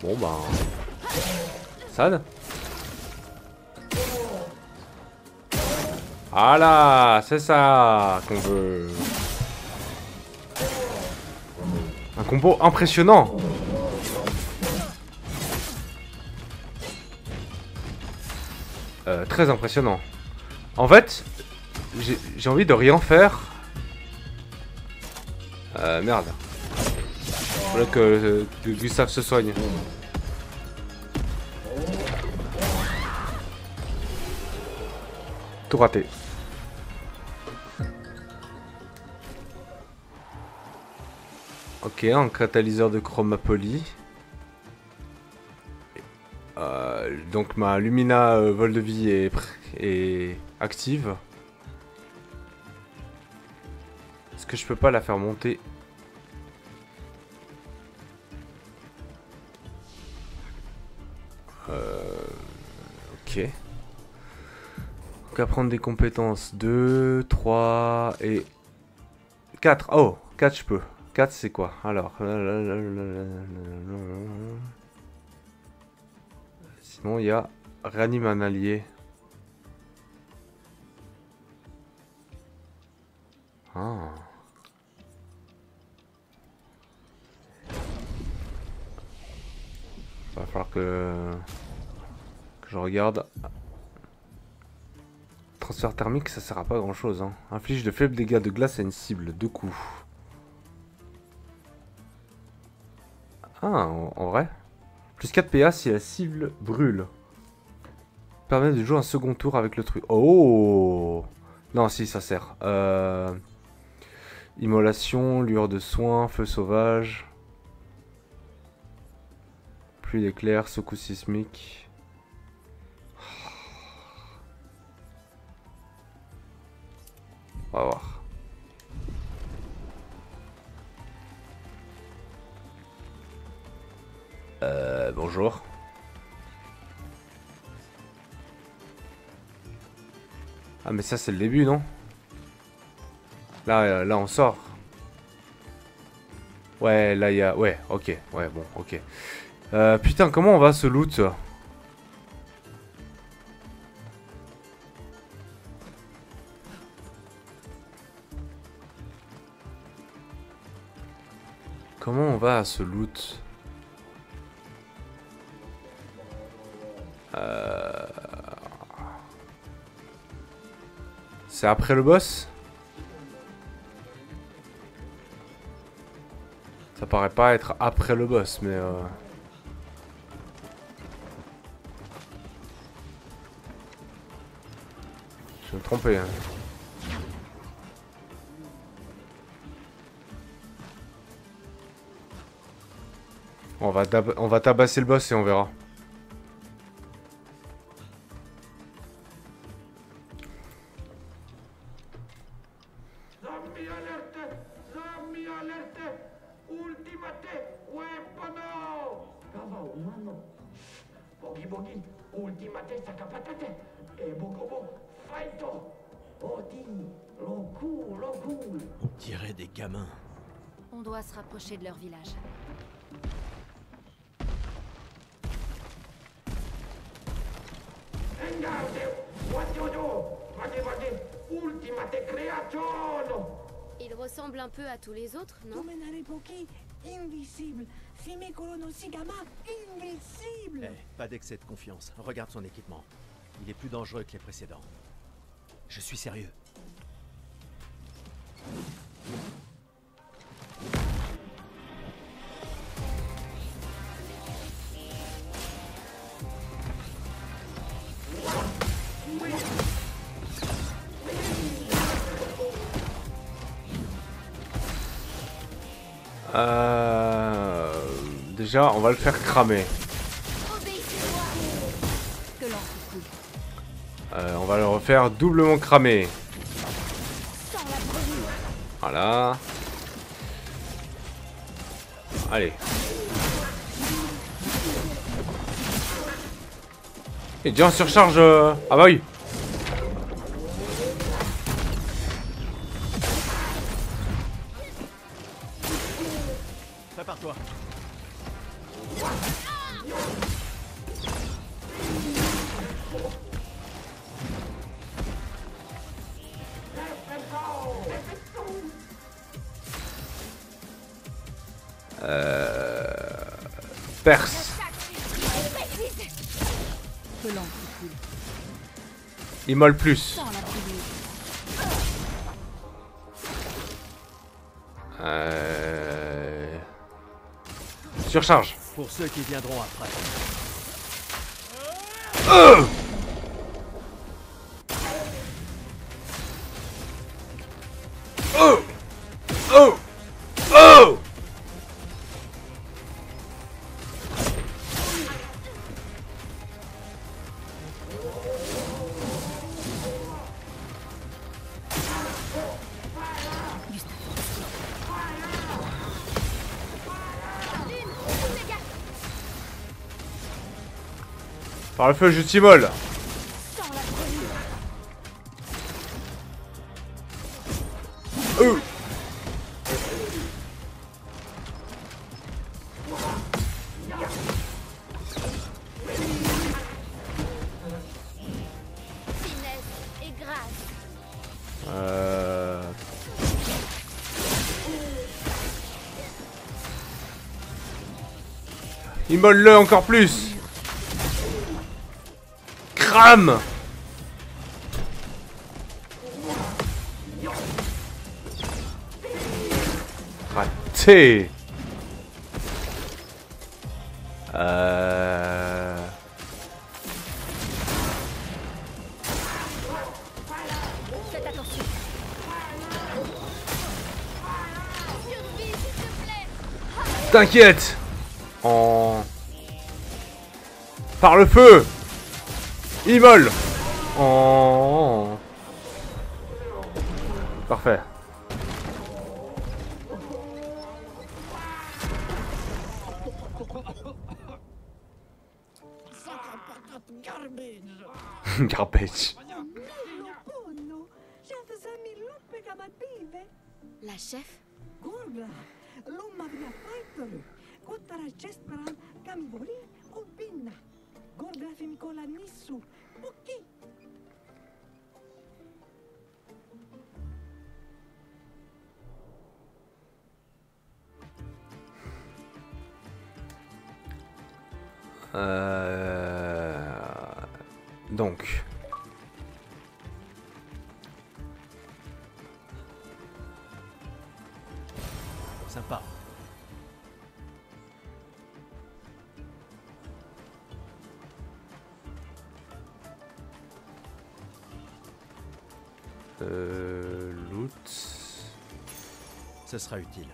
Bon bah... Sad. Voilà, c'est ça qu'on veut. Un combo impressionnant. Très impressionnant. En fait, j'ai envie de rien faire. Merde. Voilà que Gustave se soigne. Tout raté. Ok, un catalyseur de chromapolie. Donc ma Lumina vol de vie est active. Est-ce que je peux pas la faire monter? Ok. Donc apprendre des compétences 2, 3 et 4. Oh, 4 je peux. 4 c'est quoi? Alors. Sinon il y a réanime un allié. Ah. Va falloir que je regarde. Transfert thermique, ça sert à pas grand chose. Hein. Inflige de faibles dégâts de glace à une cible, 2 coups. Ah, en vrai. Plus 4 PA si la cible brûle. Permet de jouer un second tour avec le truc. Oh! Non, si, ça sert. Immolation, lueur de soin, feu sauvage. Pluie d'éclairs, secousse sismique. On va voir. Bonjour. Ah mais ça c'est le début, non? Là on sort. Ouais, là il y a... Ouais, ok. Ouais, bon, ok. Putain, comment on va se loot? Comment on va à ce loot? C'est après le boss? Ça paraît pas être après le boss, mais je me trompais, hein. On va tabasser le boss et on verra. On dirait des gamins. On doit se rapprocher de leur village. Il ressemble un peu à tous les autres, non? Domenare Poki, invisible. Fime Colono Sigama, invisible. Eh, pas d'excès de confiance. Regarde son équipement. Il est plus dangereux que les précédents. Je suis sérieux. Déjà, on va le faire cramer. On va le refaire doublement cramer. Voilà. Allez. Et déjà en surcharge. Ah bah oui. Prépare-toi. Perce. Immole plus. Surcharge. Pour ceux qui viendront après. Par le feu, je t'immole. Immole-le encore plus. Crame. Raté. Faites attention. Survie, s'il te plaît. T'inquiète. En Par le feu. Immole. Oh. Parfait. Garbage. La chef? Gorga, l'Omavia Fighter, Kotara Chestran, Kamibori, Opina, Gorga Fimkola Nisu, Poki. Donc. Sympa. Loot. Ce sera utile.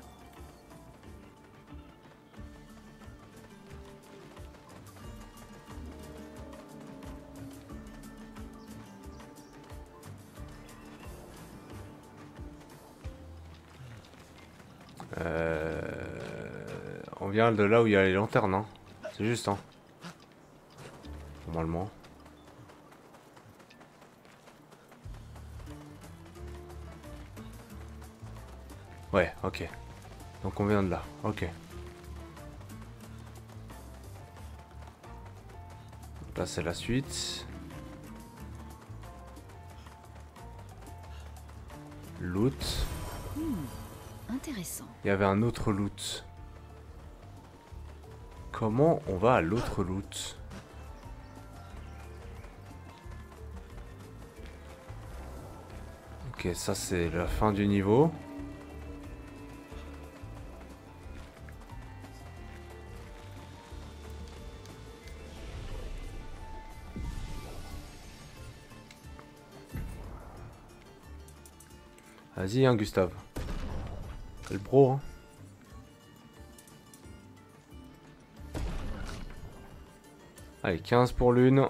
On vient de là où il y a les lanternes, hein. C'est juste, hein. Normalement. Ouais, ok. Donc on vient de là, ok. Là c'est la suite. Loot. Intéressant. Il y avait un autre loot. Comment on va à l'autre loot? Ok, ça c'est la fin du niveau. Vas-y, hein, Gustave. C'est le bro, hein. Allez, 15 pour l'une.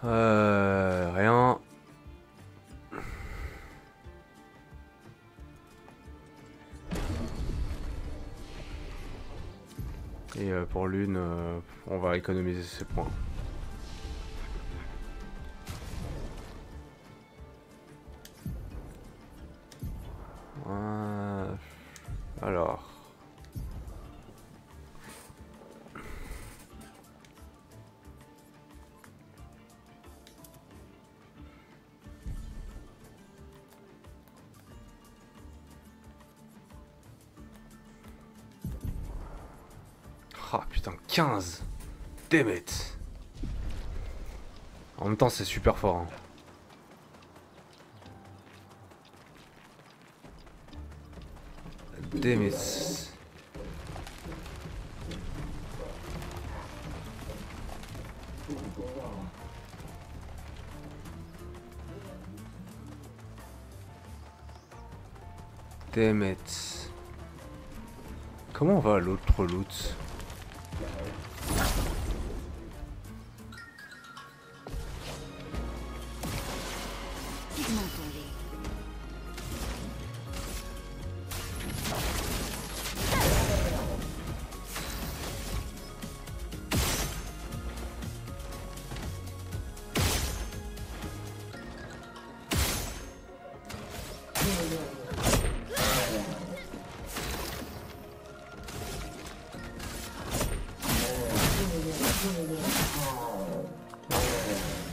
Rien. Et pour l'une, on va économiser ses points. Alors. Ah putain, 15. Damn it. En même temps, c'est super fort, hein. Damn it. Damn it. Comment on va à l'autre loot?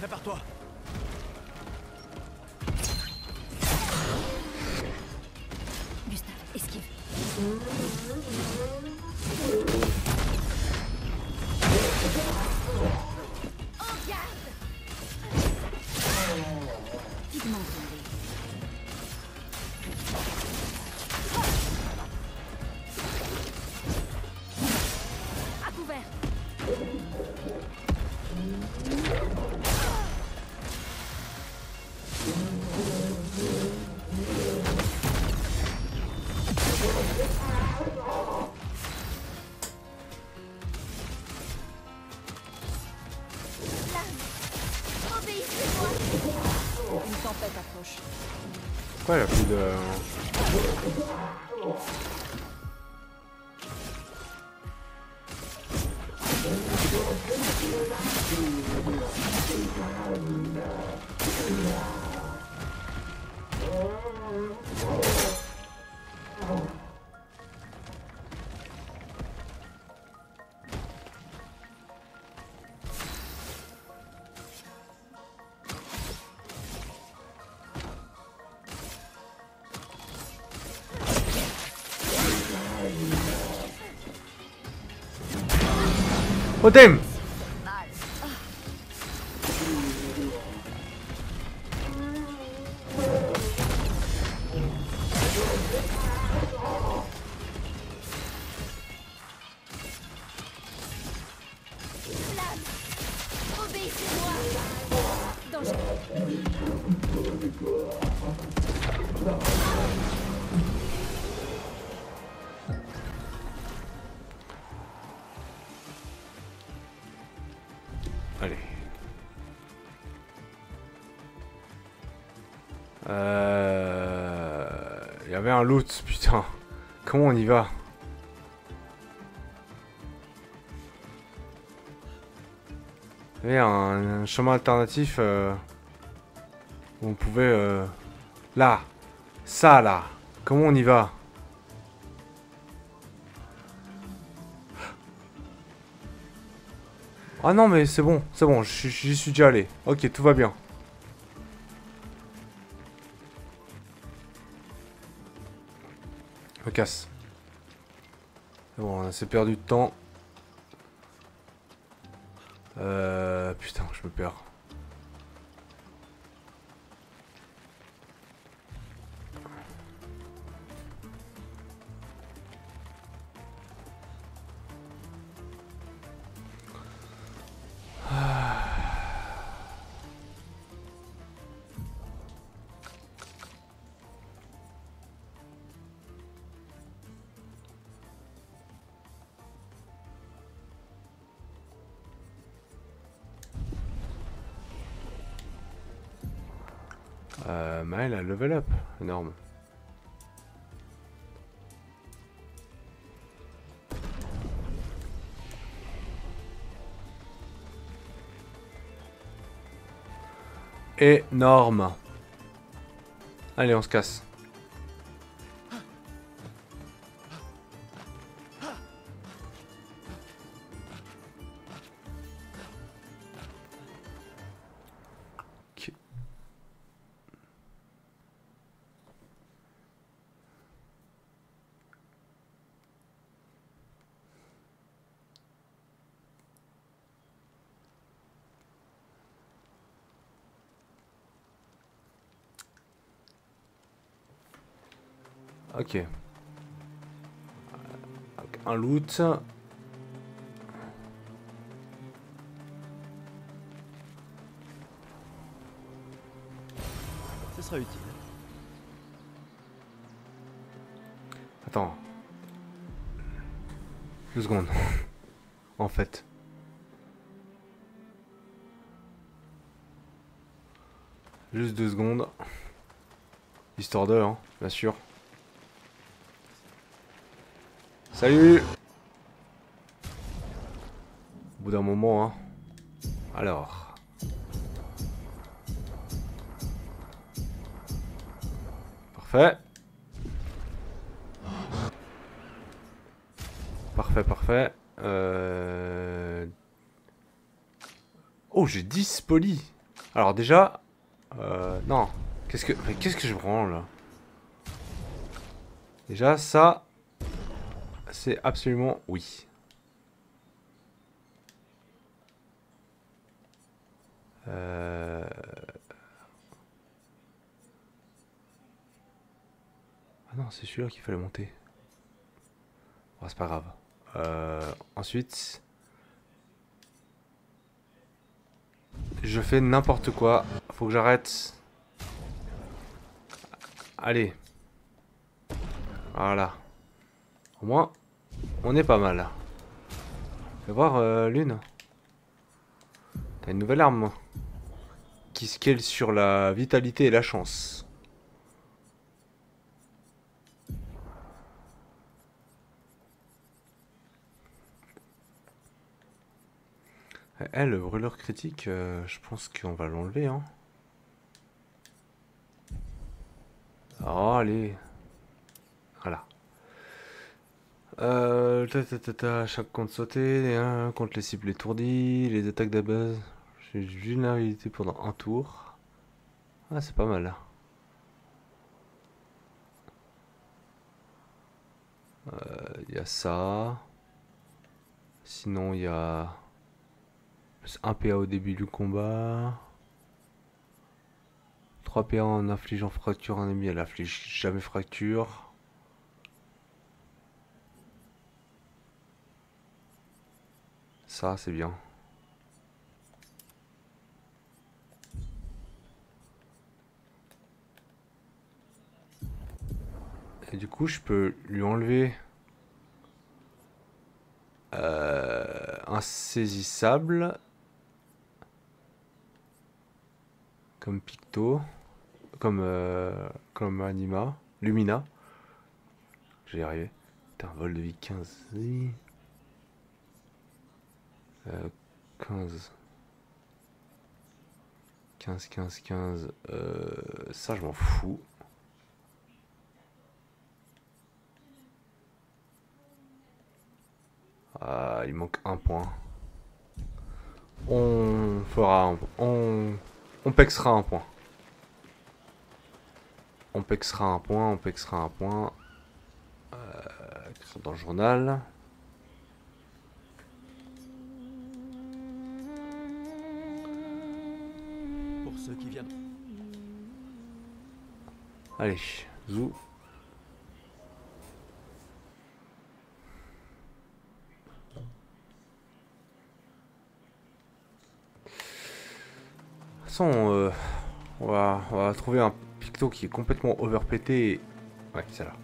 Prépare-toi. Gustave, esquive. Pigment tombé. À couvert. Une tempête approche. Pourquoi elle a plus de... Oh damn! Obéissez-moi. Danger. Allez. Il y avait un loot, putain. Comment on y va? Il y avait un chemin alternatif où on pouvait... Là. Ça, là. Comment on y va? Ah non mais c'est bon, j'y suis déjà allé. Ok, tout va bien. Je me casse. C'est bon, on s'est perdu de temps. Putain, je me perds. Maël a level up, énorme. Énorme. Allez, on se casse. Ok. Un loot. Ce sera utile. Attends. 2 secondes. En fait. Juste 2 secondes. Histoire de, hein, bien sûr. Salut! Au bout d'un moment, hein. Alors. Parfait. Parfait. Oh, j'ai 10 polis. Alors déjà... non. Qu'est-ce que je prends là? Déjà, ça... C'est absolument oui. Ah non, c'est celui-là qu'il fallait monter. Oh, c'est pas grave. Ensuite... Je fais n'importe quoi. Faut que j'arrête. Allez. Voilà. Au moins, on est pas mal. Fais voir, Lune. T'as une nouvelle arme, moi. qui scale sur la vitalité et la chance. Eh, le brûleur critique, je pense qu'on va l'enlever, hein. Oh, allez. Voilà. Chaque compte sauté, contre les cibles étourdies, les attaques de base. J'ai une vulnérabilité pendant un tour. Ah, c'est pas mal. Il y a ça. Sinon, il y a un PA au début du combat. 3 PA en infligeant fracture à un ennemi, elle afflige jamais fracture. Ça, c'est bien. Et du coup, je peux lui enlever insaisissable comme Picto, comme Anima, Lumina. Je vais y arriver. Putain, vol de vie 15. 15. Ça, je m'en fous. Ah, il manque un point. On fera on pexera un point. On pexera un point. Écrire dans le journal. Pour ceux qui viennent. Allez, zou. De toute façon, on va trouver un Picto qui est complètement overpété. Ouais, c'est là.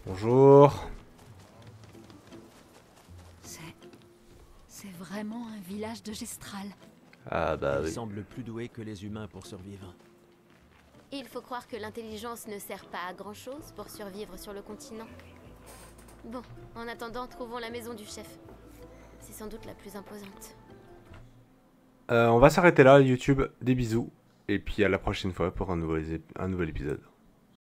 Bonjour. C'est vraiment un village de Gestral. Ah bah Ils oui. semblent plus doués que les humains pour survivre. Il faut croire que l'intelligence ne sert pas à grand-chose pour survivre sur le continent. Bon, en attendant, trouvons la maison du chef. C'est sans doute la plus imposante. On va s'arrêter là, YouTube. Des bisous. Et puis à la prochaine fois pour un nouvel épisode.